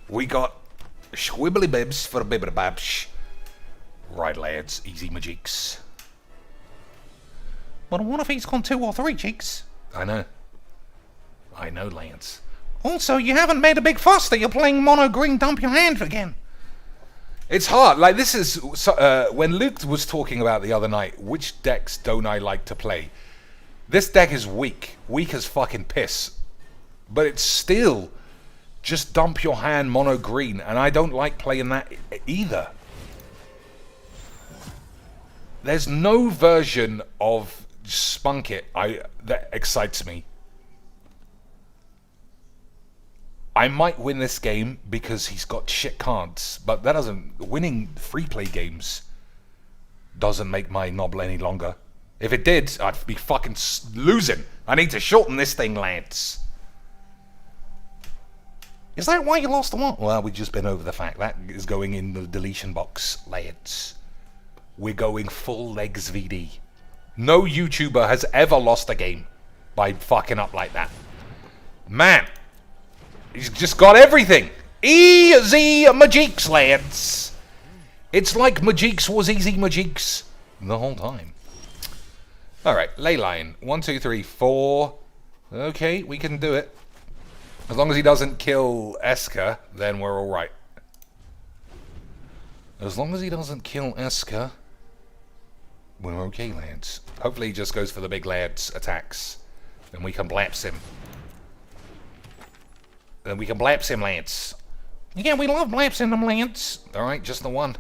We got Schwibbly Bibs for Bibbidi Right, lads, easy magics. But what if he's gone 2 or 3 cheeks? I know, Lance. Also, you haven't made a big fuss that you're playing mono green dump your hand again. It's hard. Like, this is... when Luke was talking about the other night, which decks don't I like to play? This deck is weak. Weak as fucking piss. But it's still just dump your hand mono green, and I don't like playing that either. There's no version of Spunk It that excites me. I might win this game because he's got shit cards, but that doesn't... Winning free play games doesn't make my knob any longer. If it did, I'd be fucking losing. I need to shorten this thing, lads. Is that why you lost the one? Well, we've just been over the fact. That is going in the deletion box, lads. We're going full legs VD. No YouTuber has ever lost a game by fucking up like that. Man, he's just got everything. Easy Magiques, lads. It's like Magiques was easy Magiques the whole time. Alright, Leyline. 1, 2, 3, 4. Okay, we can do it. As long as he doesn't kill Eska, then we're alright. As long as he doesn't kill Eska, we're okay, lads. Hopefully he just goes for the big lads attacks. And we can blaps him. Then we can blaps him, lads. Yeah, we love blapsing them, lads. Alright, just the one.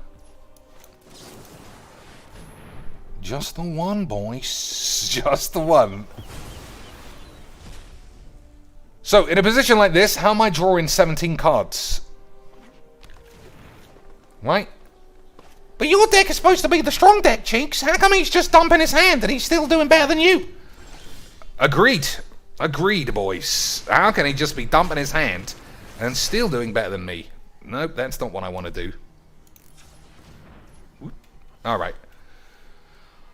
Just the one, boys. Just the one. So, in a position like this, how am I drawing 17 cards? Right? But your deck is supposed to be the strong deck, Cheeks. How come he's just dumping his hand and he's still doing better than you? Agreed. Agreed, boys. How can he just be dumping his hand and still doing better than me? Nope, that's not what I want to do. Alright.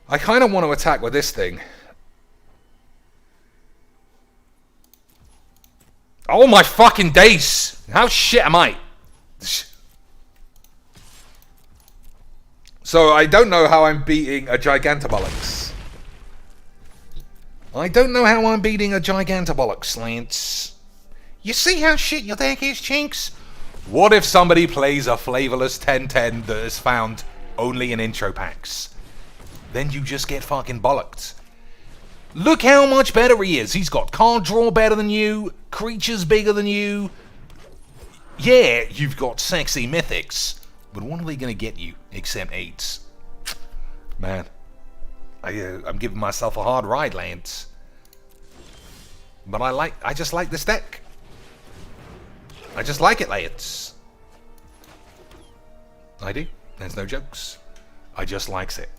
I kind of want to attack with this thing. Oh my fucking days! How shit am I? So I don't know how I'm beating a Gigantobollocks. I don't know how I'm beating a Gigantobollocks, Lance. You see how shit your deck is, Chinks? What if somebody plays a flavorless 10-10 that is found only in intro packs? Then you just get fucking bollocked. Look how much better he is. He's got card draw better than you, creatures bigger than you. Yeah, you've got sexy mythics. But what are they going to get you except 8s? Man, I'm giving myself a hard ride, Lance. But I just like this deck. I just like it, Lance. I do. There's no jokes. I just likes it.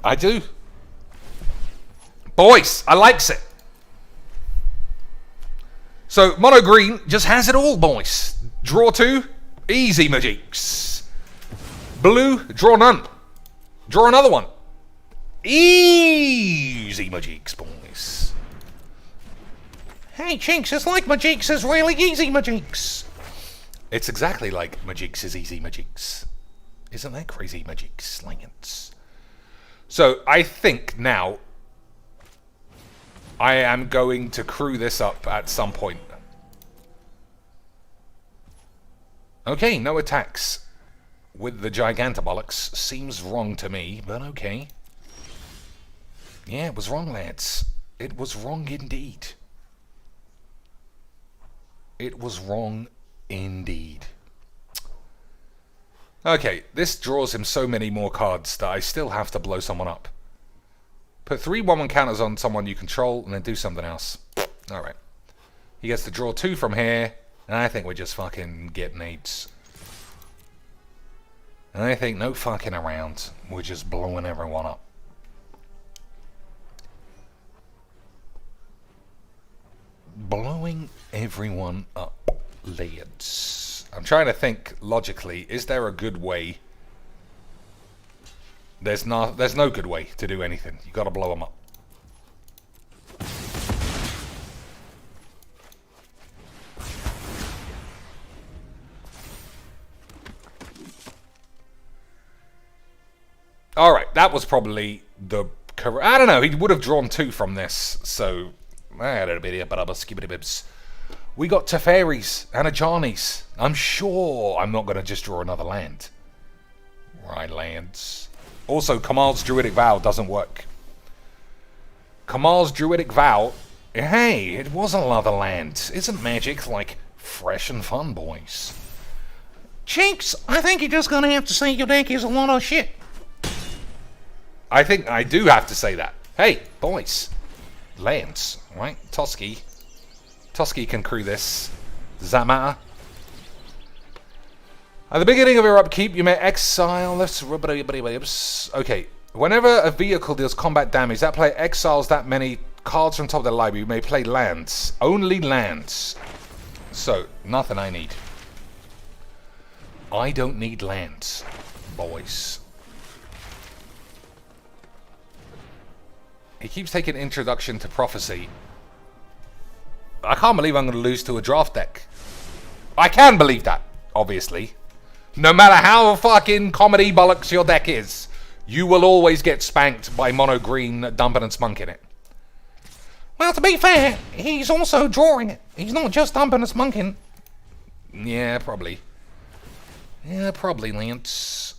I do. Boys, I likes it. So, mono green just has it all, boys. Draw 2, easy magics. Blue, draw none. Draw another one. Easy Majeeks, boys. Hey, Chinks, it's like Majeeks is really easy Majeeks. It's exactly like Majeeks is easy Majeeks. Isn't that crazy Majeeks? Lance. So, I think now I am going to crew this up at some point. Okay, no attacks with the Gigantobolics. Seems wrong to me, but okay. Yeah, it was wrong, lads. It was wrong indeed. It was wrong indeed. Okay, this draws him so many more cards that I still have to blow someone up. Put 3 1/1 counters on someone you control and then do something else. Alright. He gets to draw 2 from here, and I think we're just fucking getting 8s. And I think no fucking around. We're just blowing everyone up. Blowing everyone up, lads. I'm trying to think logically. Is there a good way? There's no good way to do anything. You got to blow them up. All right, that was probably the correct. I don't know. He would have drawn 2 from this, so. We got Teferis and Ajanis. I'm sure I'm not going to just draw another land. Right, lands. Also, Kamal's Druidic Vow doesn't work. Kamal's Druidic Vow... Hey, it was another land. Isn't Magic, like, fresh and fun, boys? Chinks, I think you're just going to have to say your deck is a lot of shit. I think I do have to say that. Hey, boys. Lands, right? Toski. Toski can crew this. Does that matter? At the beginning of your upkeep, you may exile this. Okay. Whenever a vehicle deals combat damage, that player exiles that many cards from top of their library. You may play lands. Only lands. So, nothing I need. I don't need lands, boys. He keeps taking Introduction to Prophecy. I can't believe I'm going to lose to a draft deck. I can believe that, obviously. No matter how fucking comedy bollocks your deck is, you will always get spanked by mono green dumping and spunking it. Well, to be fair, he's also drawing it. He's not just dumping and spunking. Yeah, probably. Yeah, probably, Lance.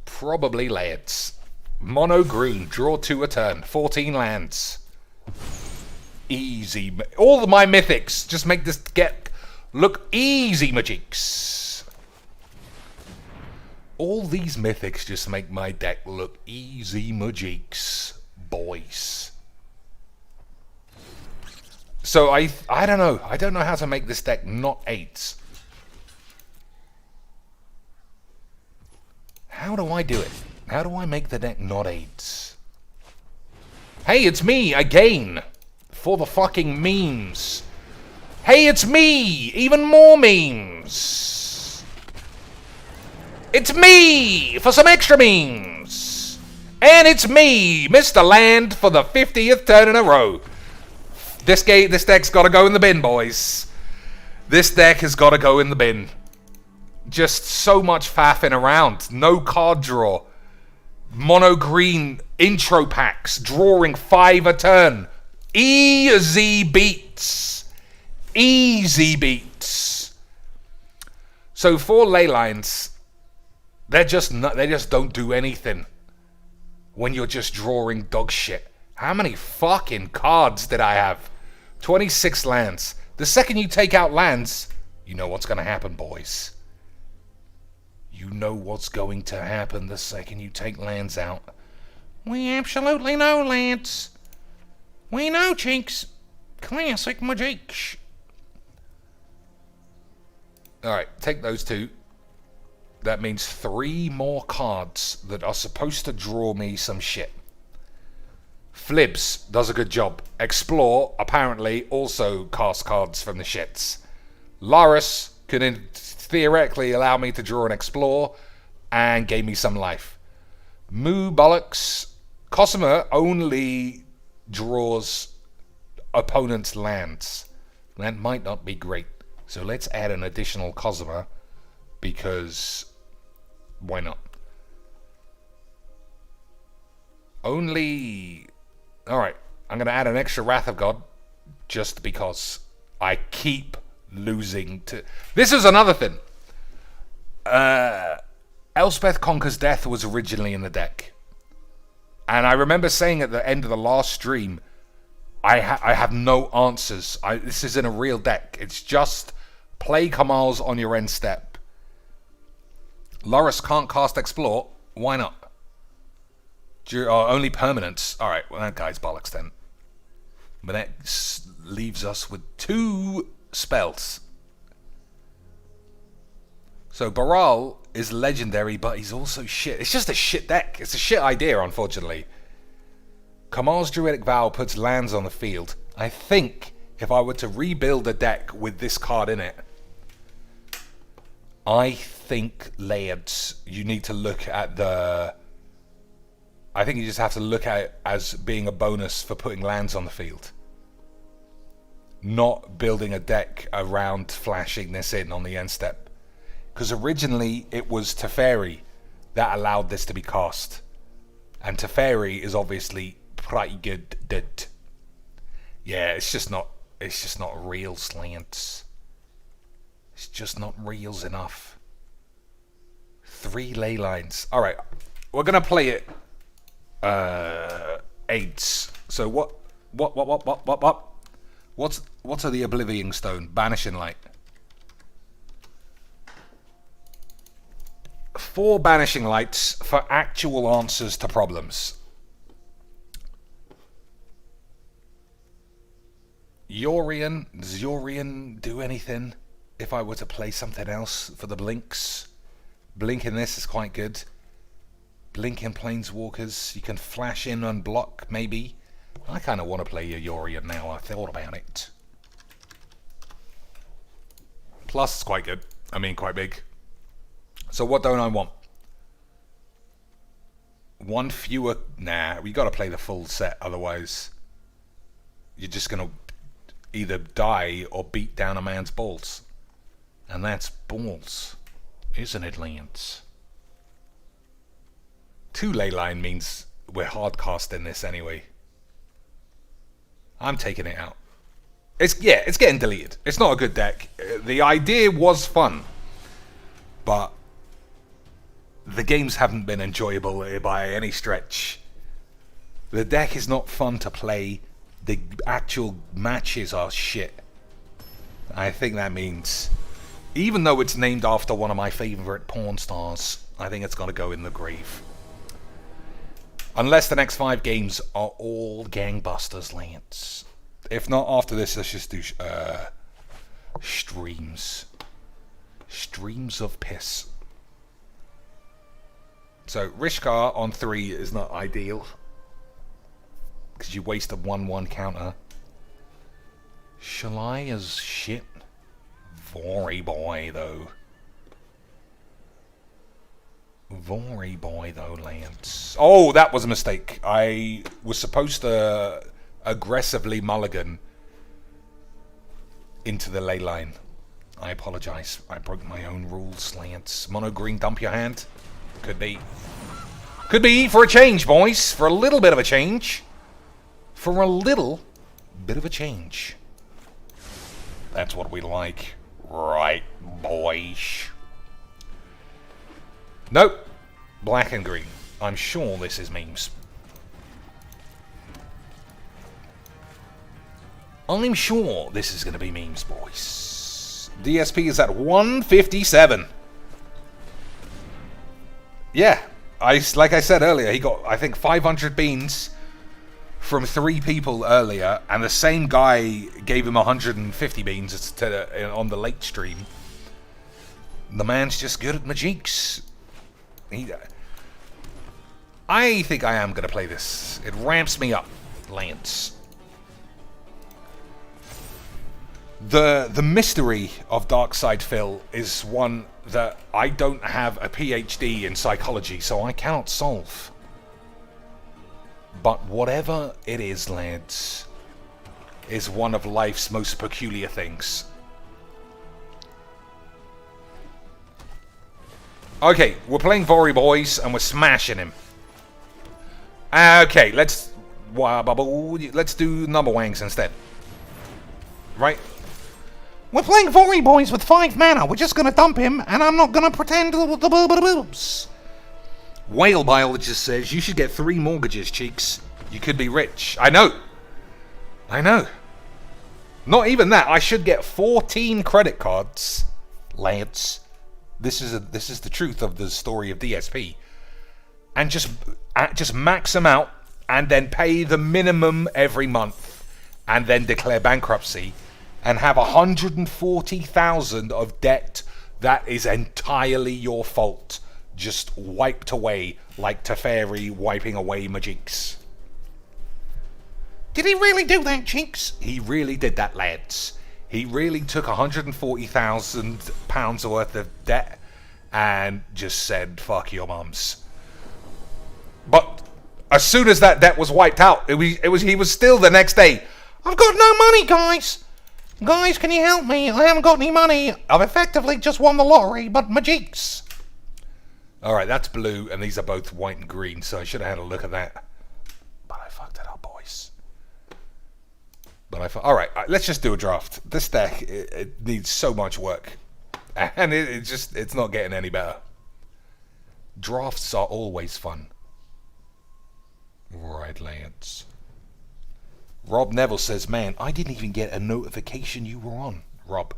Probably, lads. Mono green, draw 2 a turn, 14 lands. Easy. All of my mythics just make this get look easy, Majeeks. All these mythics just make my deck look easy, Majeeks, boys. So I don't know. I don't know how to make this deck not 8s. How do I do it? How do I make the deck not 8s? Hey, it's me again. For the fucking memes. Hey, it's me! Even more memes. It's me for some extra memes. And it's me, Mr. Land, for the 50th turn in a row. This deck's got to go in the bin, boys. This deck has got to go in the bin. Just so much faffing around. No card draw. Mono green intro packs, drawing 5 a turn. Easy beats. Easy beats. So 4 ley lines, they just don't do anything when you're just drawing dog shit. How many fucking cards did I have? 26 lands. The second you take out lands, you know what's going to happen, boys. You know what's going to happen the second you take lands out. We absolutely know, Lance. We know, Chinks. Classic Majeeks. Alright, take those 2. That means 3 more cards that are supposed to draw me some shit. Flibs does a good job. Explore, apparently, also casts cards from the shits. Laris can theoretically allow me to draw and explore, and gave me some life. Moo Bollocks Cosima only draws opponent's lands. That might not be great. So let's add an additional Cosima, because why not? Only... Alright, I'm going to add an extra Wrath of God, just because I keep losing to... This is another thing. Elspeth Conquers Death was originally in the deck. And I remember saying at the end of the last stream, I have no answers. This isn't a real deck. It's just play Kamals on your end step. Loris can't cast Explore. Why not? Only permanents. Alright, well that guy's bollocks then. But that leaves us with 2 spells. So Baral is legendary, but he's also shit. It's just a shit deck. It's a shit idea, unfortunately. Kamal's Druidic Vow puts lands on the field. I think if I were to rebuild a deck with this card in it, I think, Lairds, you need to look at the... I think you just have to look at it as being a bonus for putting lands on the field. Not building a deck around flashing this in on the end step. Because originally it was Teferi that allowed this to be cast. And Teferi is obviously pretty good. Yeah, it's just not real slants. It's just not reals enough. 3 ley lines. Alright, we're gonna play it aids. So what What's the Oblivion Stone? Banishing Light. 4 Banishing Lights for actual answers to problems. Yorion. Does Yorion do anything if I were to play something else for the blinks? Blink in this is quite good. Blink in Planeswalkers. You can flash in and block, maybe. I kind of want to play a Yorion now. I thought about it. Plus, it's quite good. I mean, quite big. So what don't I want? 1 fewer... Nah, we got to play the full set. Otherwise, you're just going to either die or beat down a man's balls. And that's balls. Isn't it, Lance? 2 ley line means we're hard casting this anyway. I'm taking it out. It's getting deleted. It's not a good deck. The idea was fun, but the games haven't been enjoyable by any stretch. The deck is not fun to play. The actual matches are shit. I think that means, even though it's named after one of my favorite porn stars, I think it's got to go in the grave. Unless the next 5 games are all gangbusters, Lance. If not, after this, let's just do streams. Streams of piss. So, Rishkar on 3 is not ideal, because you waste a 1/1 counter. Shalai is shit. Vory boy, though. Vory boy, though, Lance. Oh, that was a mistake. I was supposed to aggressively mulligan into the ley line. I apologize. I broke my own rules, Lance. Mono green, dump your hand. Could be. Could be for a change, boys. For a little bit of a change. For a little bit of a change. That's what we like. Right, boys. Nope. Black and green. I'm sure this is memes. I'm sure this is going to be memes, boys. DSP is at 157. Yeah. Like I said earlier, he got, I think, 500 beans from 3 people earlier, and the same guy gave him 150 beans on the late stream. The man's just good at magiques. I think I am going to play this. It ramps me up, Lance. The mystery of Darkside Phil is one that I don't have a PhD in psychology, so I cannot solve. But whatever it is, lads, is one of life's most peculiar things. Okay, we're playing Vori, boys, and we're smashing him. Okay, let's do number wangs instead. Right? We're playing Vori, boys, with 5 mana. We're just gonna dump him, and I'm not gonna pretend the boobs. Whale biologist says you should get 3 mortgages, cheeks. You could be rich. I know. I know. Not even that. I should get 14 credit cards, lads. This is the truth of the story of DSP, and just max them out, and then pay the minimum every month, and then declare bankruptcy, and have 140,000 of debt that is entirely your fault, just wiped away like Teferi wiping away Majiks. Did he really do that, Cheeks? He really did that, lads. He really took £140,000 worth of debt and just said, fuck your mums. But as soon as that debt was wiped out, he was still the next day, I've got no money, guys. Guys, can you help me? I haven't got any money. I've effectively just won the lottery, but Majiks. Alright, that's blue, and these are both white and green, so I should have had a look at that. But I fucked it up, boys. Alright, let's just do a draft. This deck, it needs so much work. And it's not getting any better. Drafts are always fun. Right, lads. Rob Neville says, man, I didn't even get a notification you were on. Rob,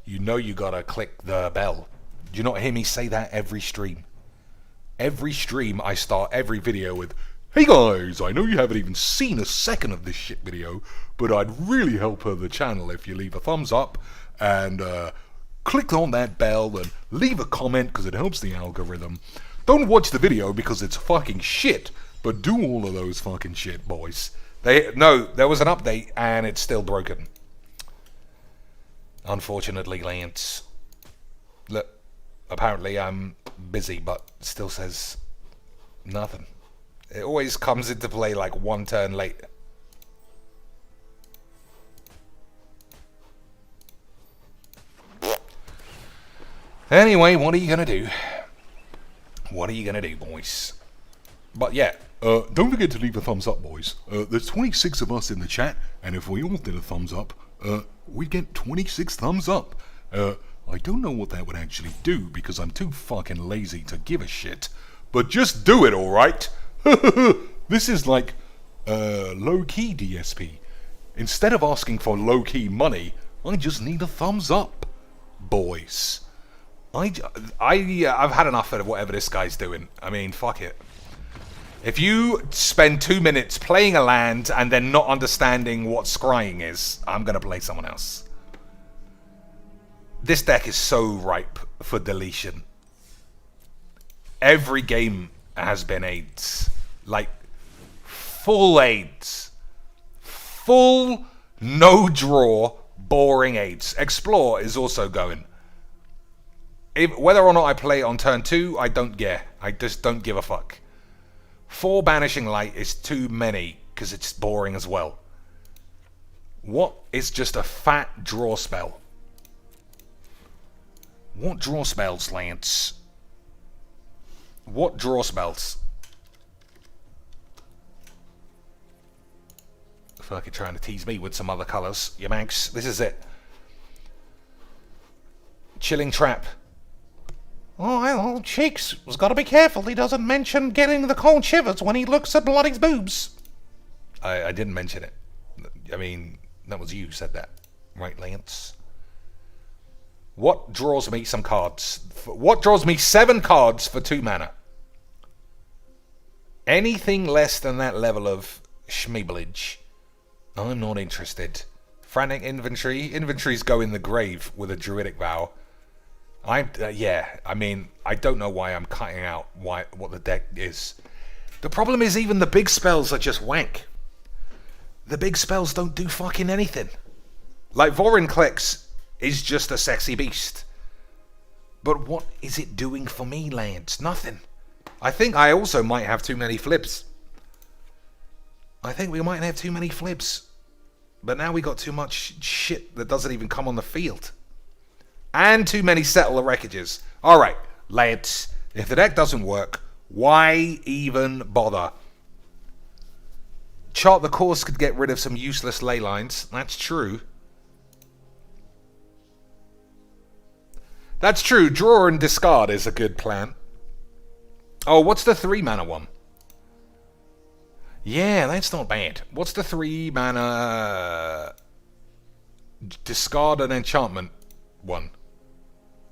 you know you gotta click the bell. Do you not hear me say that every stream? Every stream I start every video with, hey guys, I know you haven't even seen a second of this shit video, but I'd really help the channel if you leave a thumbs up and click on that bell and leave a comment because it helps the algorithm. Don't watch the video because it's fucking shit, but do all of those fucking shit, boys. No, there was an update and it's still broken. Unfortunately, Lance. Look, apparently I'm busy, but still says nothing. It always comes into play like one turn late. Anyway, what are you gonna do? What are you gonna do, boys? But yeah, don't forget to leave a thumbs up, boys. There's 26 of us in the chat, and if we all did a thumbs up, we'd get 26 thumbs up. I don't know what that would actually do, because I'm too fucking lazy to give a shit. But just do it, alright? This is like, low-key DSP. Instead of asking for low-key money, I just need a thumbs up, boys. I've had enough of whatever this guy's doing. I mean, fuck it. If you spend 2 minutes playing a land and then not understanding what scrying is, I'm gonna play someone else. This deck is so ripe for deletion. Every game has been AIDS. Like, full AIDS. Full, no draw, boring AIDS. Explore is also going. Whether or not I play it on turn 2, I don't care. I just don't give a fuck. 4 Banishing Light is too many, because it's boring as well. What is just a fat draw spell? What draw spells, Lance? What draw spells? Fucking trying to tease me with some other colours. You manx, this is it. Chilling Trap. Oh, Cheeks has got to be careful he doesn't mention getting the cold shivers when he looks at Bloody's boobs. I didn't mention it. I mean, that was you who said that. Right, Lance? What draws me some cards? What draws me 7 cards for 2 mana? Anything less than that level of schmeeblage, I'm not interested. Frantic Inventory. Inventories go in the grave with a Druidic Vow. Yeah, I mean, I don't know why I'm cutting out what the deck is. The problem is even the big spells are just wank. The big spells don't do fucking anything. Like Vorinclex is just a sexy beast. But what is it doing for me, Lance? Nothing. I think I also might have too many flips. I think we might have too many flips. But now we got too much shit that doesn't even come on the field. And too many settler wreckages. Alright, lads. If the deck doesn't work, why even bother? Chart the Course could get rid of some useless ley lines. That's true. That's true. Draw and discard is a good plan. Oh, what's the 3 mana one? Yeah, that's not bad. What's the 3 mana discard an enchantment one?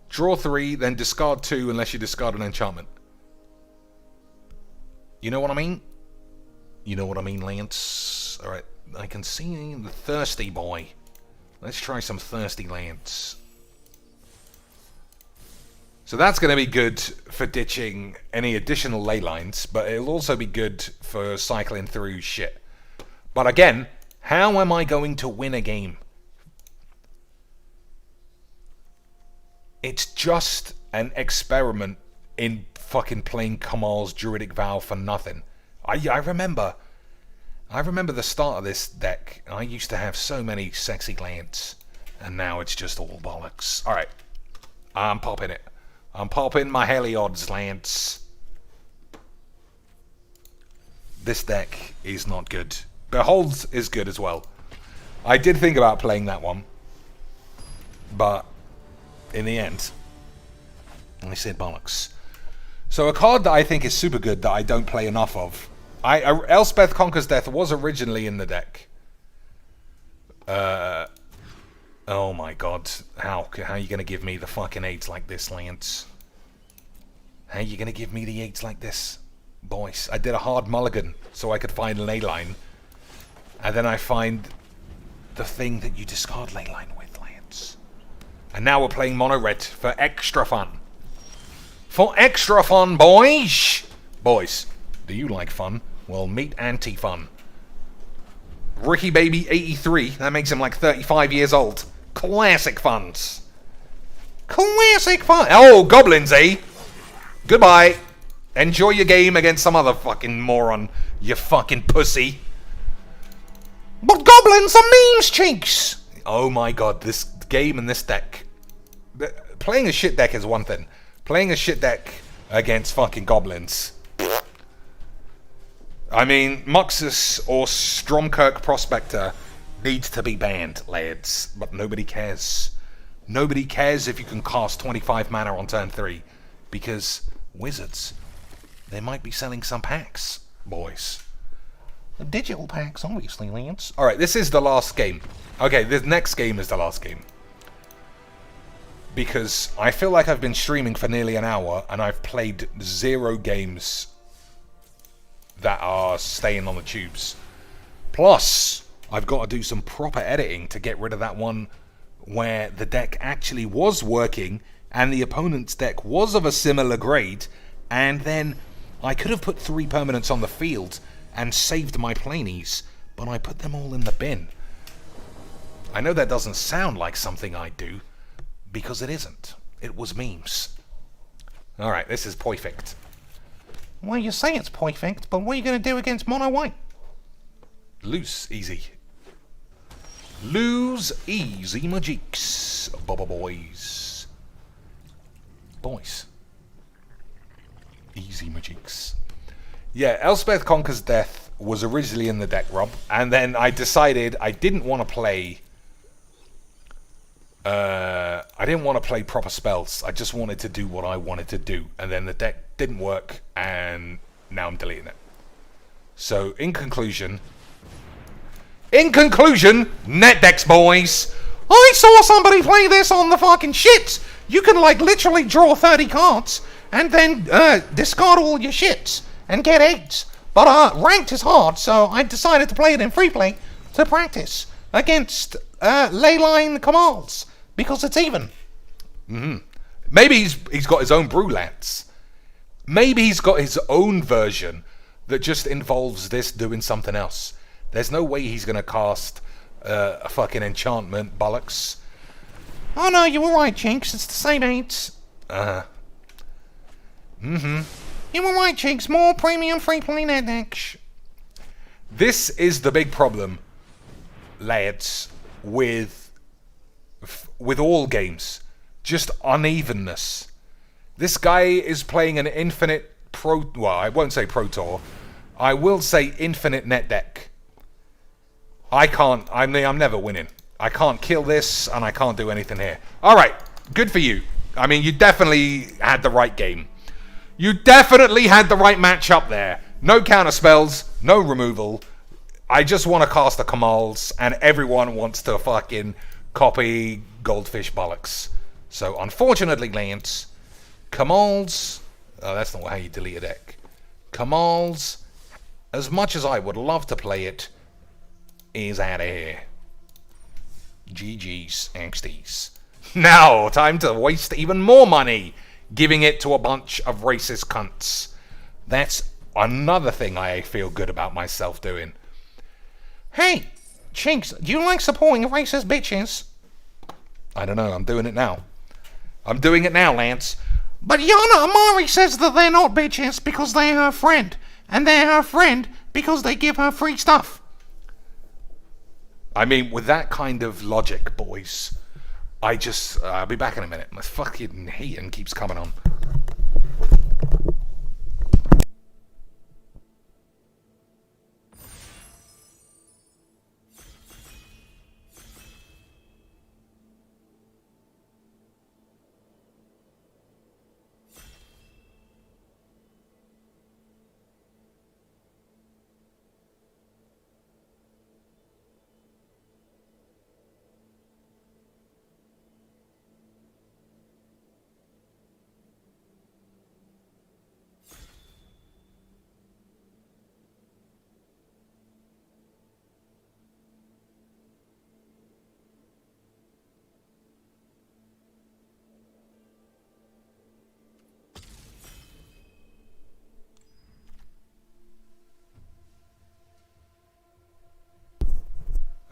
Draw 3, then discard 2 unless you discard an enchantment. You know what I mean? You know what I mean, Lance? Alright, I can see the Thirsty Boy. Let's try some Thirsty Lance. So that's going to be good for ditching any additional ley lines, but it'll also be good for cycling through shit. But again, how am I going to win a game? It's just an experiment in fucking playing Kamal's Druidic Vow for nothing. I remember the start of this deck. I used to have so many sexy lands, and now it's just all bollocks. Alright, I'm popping it. I'm popping my Heliod's Lance. This deck is not good. Beholds is good as well. I did think about playing that one, but in the end, I said bollocks. So a card that I think is super good that I don't play enough of. Elspeth Conquers Death was originally in the deck. Oh my god. How are you going to give me the fucking 8s like this, Lance? How are you going to give me the 8s like this? Boys, I did a hard mulligan so I could find Leyline. And then I find the thing that you discard Leyline with, Lance. And now we're playing mono red for extra fun. For extra fun, boys! Boys, do you like fun? Well, meet anti-fun. Ricky Baby 83, that makes him like 35 years old. Classic funds. Classic fun. Oh, goblins, eh? Goodbye. Enjoy your game against some other fucking moron, you fucking pussy. But goblins are memes, cheeks. Oh my god, this game and this deck. Playing a shit deck is one thing. Playing a shit deck against fucking goblins. I mean, Muxus or Stromkirk Prospector needs to be banned, lads. But nobody cares. Nobody cares if you can cast 25 mana on turn 3. Because wizards, they might be selling some packs, boys. The digital packs, obviously, Lance. Alright, this is the last game. Okay, this next game is the last game. Because I feel like I've been streaming for nearly an hour and I've played 0 games that are staying on the tubes. Plus, I've got to do some proper editing to get rid of that one where the deck actually was working and the opponent's deck was of a similar grade, and then I could have put 3 permanents on the field and saved my plaниes, but I put them all in the bin. I know that doesn't sound like something I do, because it isn't. It was memes. Alright, this is perfect. Well, you say it's perfect, but what are you going to do against mono white? Lose easy. Lose easy, my cheeks. Bubba boys. Boys. Easy, my cheeks. Yeah, Elspeth Conquers Death was originally in the deck, Rob, and then I decided I didn't want to play proper spells. I just wanted to do what I wanted to do, and then the deck didn't work, and now I'm deleting it. So, in conclusion, net decks, boys. I saw somebody play this on the fucking shit. You can like literally draw 30 cards and then discard all your shits and get 8s. But ranked is hard, so I decided to play it in free play to practice against Leyline Kamals because it's even. Maybe he's got his own Brulats. Maybe he's got his own version that just involves this doing something else. There's no way he's going to cast a fucking enchantment bollocks. Oh no, you were right, Jinx. It's the same 8s. You were right, Jinx. More premium free play net decks. This is the big problem, lads, with all games. Just unevenness. This guy is playing an infinite pro... Well, I won't say Pro Tour. I will say infinite net deck. I can't... I'm never winning. I can't kill this, and I can't do anything here. Alright, good for you. I mean, you definitely had the right game. You definitely had the right matchup there. No counter spells, no removal. I just want to cast the Kamals, and everyone wants to fucking copy Goldfish bollocks. So, unfortunately, Lance, Kamals... Oh, that's not how you delete a deck. Kamals, as much as I would love to play it, is out of here. GG's, XD's. Now, time to waste even more money giving it to a bunch of racist cunts. That's another thing I feel good about myself doing. Hey, Chinks, do you like supporting racist bitches? I don't know, I'm doing it now. I'm doing it now, Lance. But Yana Amari says that they're not bitches because they're her friend. And they're her friend because they give her free stuff. I mean, with that kind of logic, boys, I'll be back in a minute. My fucking heating keeps coming on.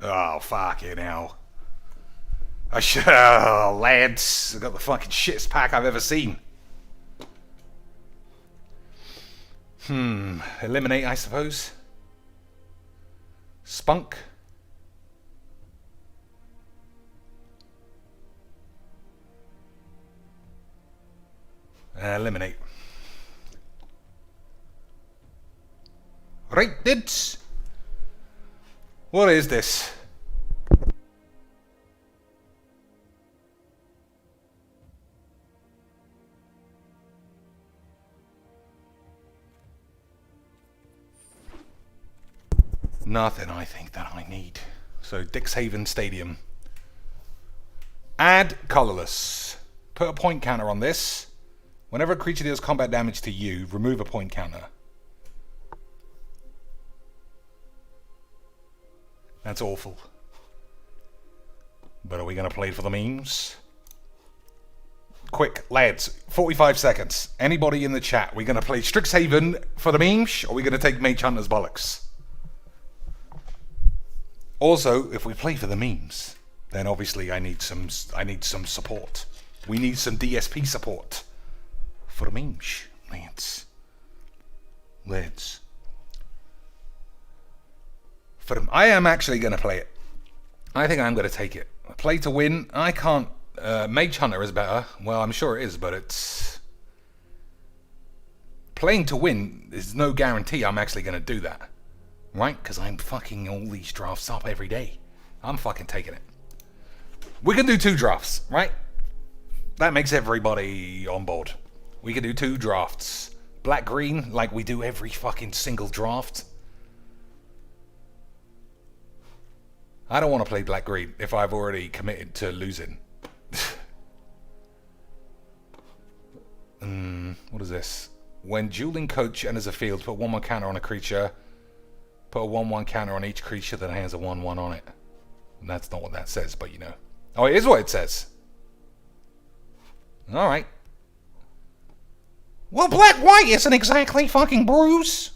Oh, fucking hell. Oh, lads. I've got the fucking shittest pack I've ever seen. Eliminate, I suppose. Spunk. Eliminate. Right, dids. What is this? Nothing I think that I need. So, Dixhaven Stadium. Add colorless. Put a point counter on this. Whenever a creature deals combat damage to you, remove a point counter. That's awful. But are we going to play for the memes? Quick, lads, 45 seconds. Anybody in the chat, we're going to play Strixhaven for the memes, or are we going to take Mage Hunter's bollocks? Also, if we play for the memes, then obviously I need some support. We need some DSP support for the memes, lads. I am actually going to play it. I think I'm going to take it. Play to win. I can't. Mage Hunter is better. Well, I'm sure it is, but it's... Playing to win is no guarantee I'm actually going to do that. Right? Because I'm fucking all these drafts up every day. I'm fucking taking it. We can do 2 drafts, right? That makes everybody on board. We can do 2 drafts. Black-green, like we do every fucking single draft. I don't want to play black-green if I've already committed to losing. What is this? When dueling coach enters a field, put 1/1 counter on a creature. Put a 1/1 counter on each creature that has a 1/1 on it. And that's not what that says, but you know. Oh, it is what it says. Alright. Well, black-white isn't exactly fucking Bruce.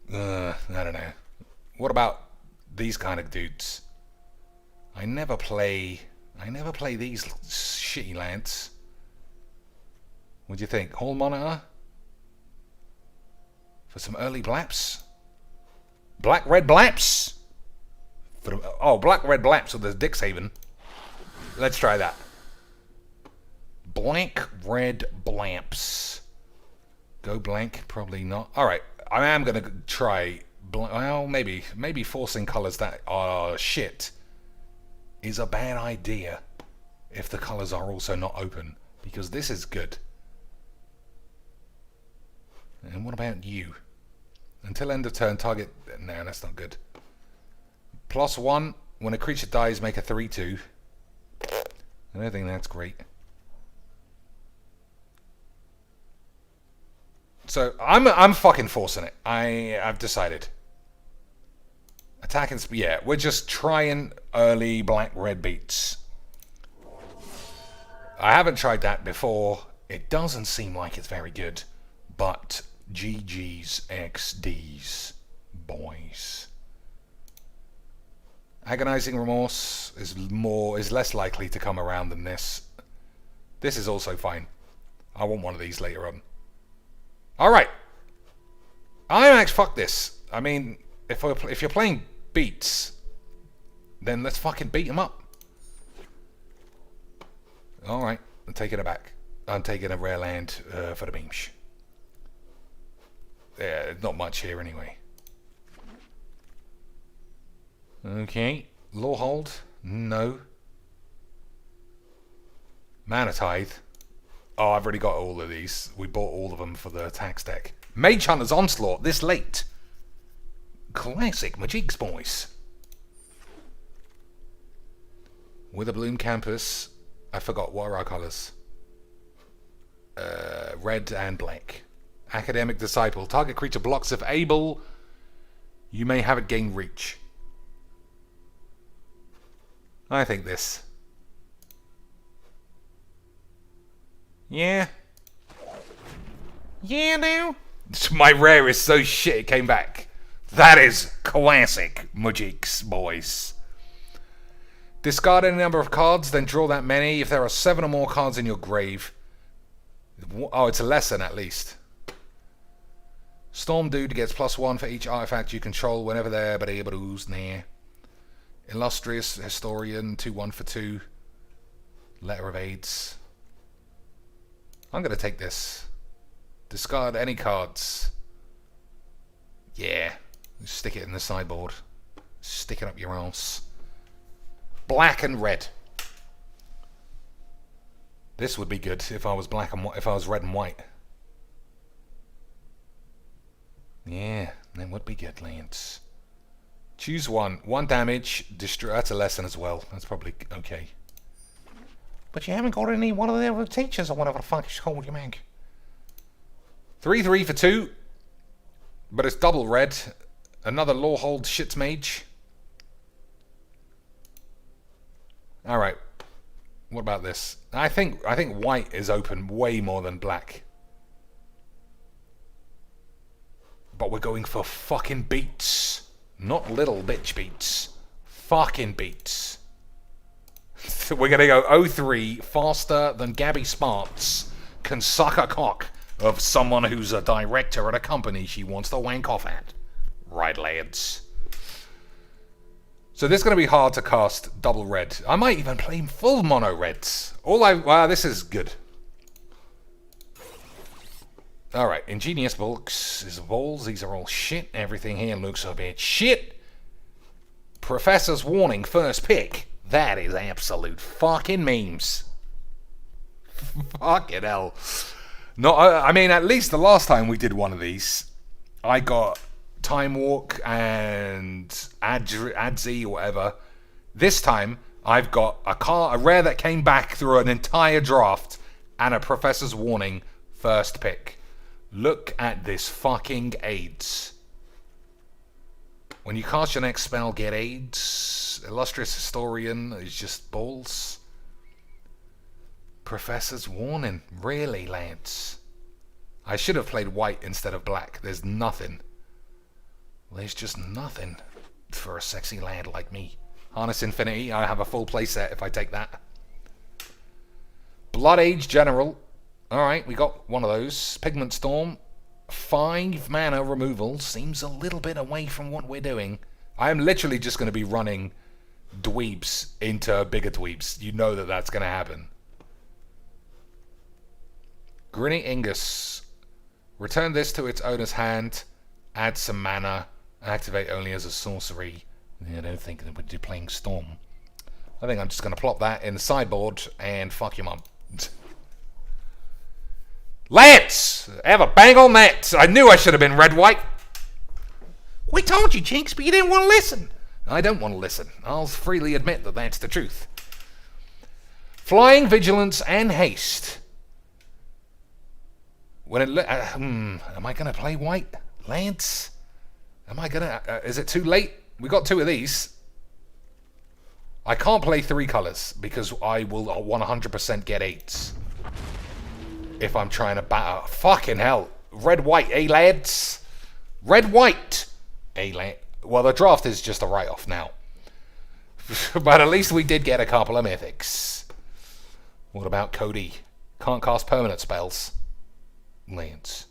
I don't know. What about these kind of dudes? I never play these shitty lads. What do you think? Hall Monitor? For some early blaps. Black red blaps. Oh, black red blaps with the Dixhaven. Let's try that. Black red blamps. Go blank, probably not. Alright, I am going to try... Well, maybe forcing colours that are shit is a bad idea if the colours are also not open. Because this is good. And what about you? Until end of turn, target... No, that's not good. +1. When a creature dies, make a 3/2. I don't think that's great. So, I'm fucking forcing it. I've decided. Attack and speed. Yeah, we're just trying early black-red beats. I haven't tried that before. It doesn't seem like it's very good. But GG's XD's, boys. Agonizing Remorse is less likely to come around than this. This is also fine. I want one of these later on. Alright. IMAX, fuck this. I mean, if you're playing beats, then let's fucking beat them up. Alright, I'm taking it back. I'm taking a rare land for the beams. Yeah, not much here anyway. Okay. Law Hold? No. Mana Tithe? Oh, I've already got all of these. We bought all of them for the tax deck. Mage Hunter's Onslaught, this late. Classic Magic's, boys. Witherbloom Campus. I forgot, what are our colours? Red and black. Academic Disciple. Target creature blocks if able. You may have it gain reach. I think this. Yeah. Yeah, no. My rare is so shit it came back. That is classic Magic's, boys. Discard any number of cards, then draw that many. If there are 7 or more cards in your grave. Oh, it's a lesson at least. Storm Dude gets +1 for each artifact you control whenever they're near. Illustrious Historian, 2/1 for 2. Letter of Aids. I'm going to take this. Discard any cards. Yeah. Stick it in the sideboard. Stick it up your ass. Black and red. This would be good if I was black and if I was red and white. Yeah, that would be good, Lance. Choose one. 1 damage. Destroy. That's a lesson as well. That's probably okay. But you haven't got any one of the other teachers or whatever the fuck it's called, you mag. 3/3 for 2. But it's double red. Another Law Hold shit mage. Alright. What about this? I think white is open way more than black. But we're going for fucking beats. Not little bitch beats. Fucking beats. We're going to go 0-3 faster than Gabby Smarts can suck a cock of someone who's a director at a company she wants to wank off at. Right, lads. So this is going to be hard to cast double red. I might even play full mono reds. Wow, this is good. Alright, Ingenious Books is balls. These are all shit. Everything here looks a bit shit. Professor's Warning, first pick. That is absolute fucking memes. Fucking hell. No, I mean, at least the last time we did one of these, I got Time Walk and Adzi or whatever. This time, I've got a rare that came back through an entire draft and a Professor's Warning first pick. Look at this fucking AIDS. When you cast your next spell, get AIDS. Illustrious Historian is just balls. Professor's Warning. Really, lads? I should have played white instead of black. There's nothing. There's just nothing for a sexy lad like me. Harness Infinity. I have a full playset if I take that. Blood Age General. Alright, we got one of those. Pigment Storm. 5 mana removal seems a little bit away from what we're doing. I am literally just going to be running dweebs into bigger dweebs. You know that that's going to happen. Grinning Ingus. Return this to its owner's hand. Add some mana. Activate only as a sorcery. I don't think that we're playing Storm. I think I'm just going to plop that in the sideboard and fuck your mum. Lance! Have a bang on that! I knew I should have been red-white. We told you, Jinx, but you didn't want to listen. I don't want to listen. I'll freely admit that that's the truth. Flying, Vigilance, and Haste. When it am I going to play white? Lance? Am I going to... is it too late? We got 2 of these. I can't play 3 colors because I will 100% get 8s. If I'm trying to batter. Fucking hell. Red-white, eh, lads? Red-white. Eh, lad. Well, the draft is just a write-off now. But at least we did get a couple of mythics. What about Cody? Can't cast permanent spells. Lance.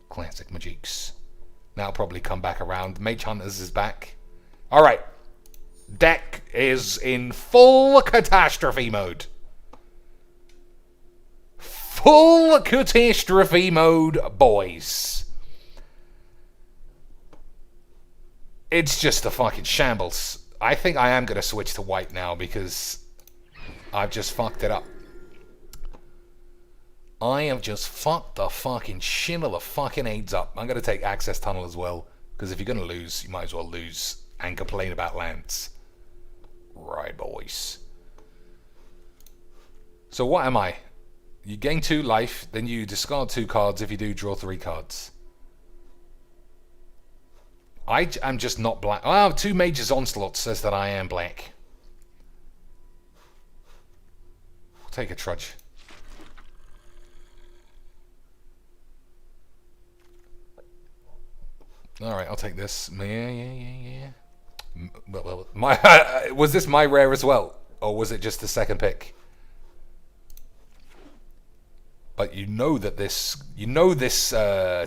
Classic Magiques. That'll probably come back around. Mage Hunters is back. Alright. Deck is in full catastrophe mode. Full catastrophe mode, boys. It's just a fucking shambles. I think I am going to switch to white now because I've just fucked it up. I have just fucked the fucking shit of the fucking AIDS up. I'm going to take Access Tunnel as well because if you're going to lose, you might as well lose and complain about lands. Right, boys. So what am I? You gain 2 life, then you discard 2 cards. If you do, draw 3 cards. I am just not black. Oh, 2 Mage's Onslaught says that I am black. We'll take a Trudge. Alright, I'll take this. Yeah. Well, my was this my rare as well? Or was it just the second pick? But you know that this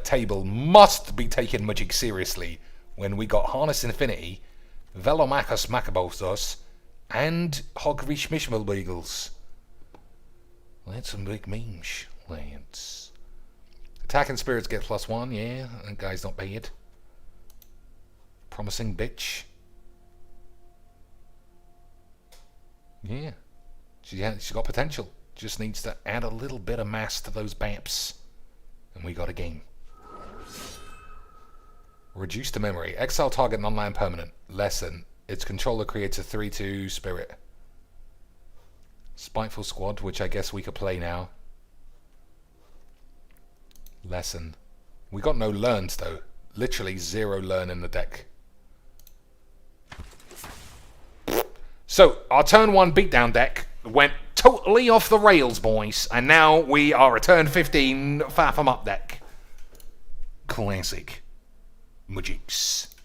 table must be taking Magic seriously when we got Harness Infinity, Velomachus Macabosos, and Hogrish Mishmalbeagles. That's some big memes, Lance. Attacking Spirits get +1, yeah, that guy's not bad. Promising bitch. Yeah. She's got potential. Just needs to add a little bit of mass to those BAPs. And we got a game. Reduce to memory. Exile target non-land permanent. Lesson. Its controller creates a 3/2 spirit. Spiteful Squad, which I guess we could play now. Lesson. We got no learns though. Literally 0 learn in the deck. So, our turn 1 beatdown deck went totally off the rails, boys. And now we are a turn 15 Fathom Up deck. Classic Magics.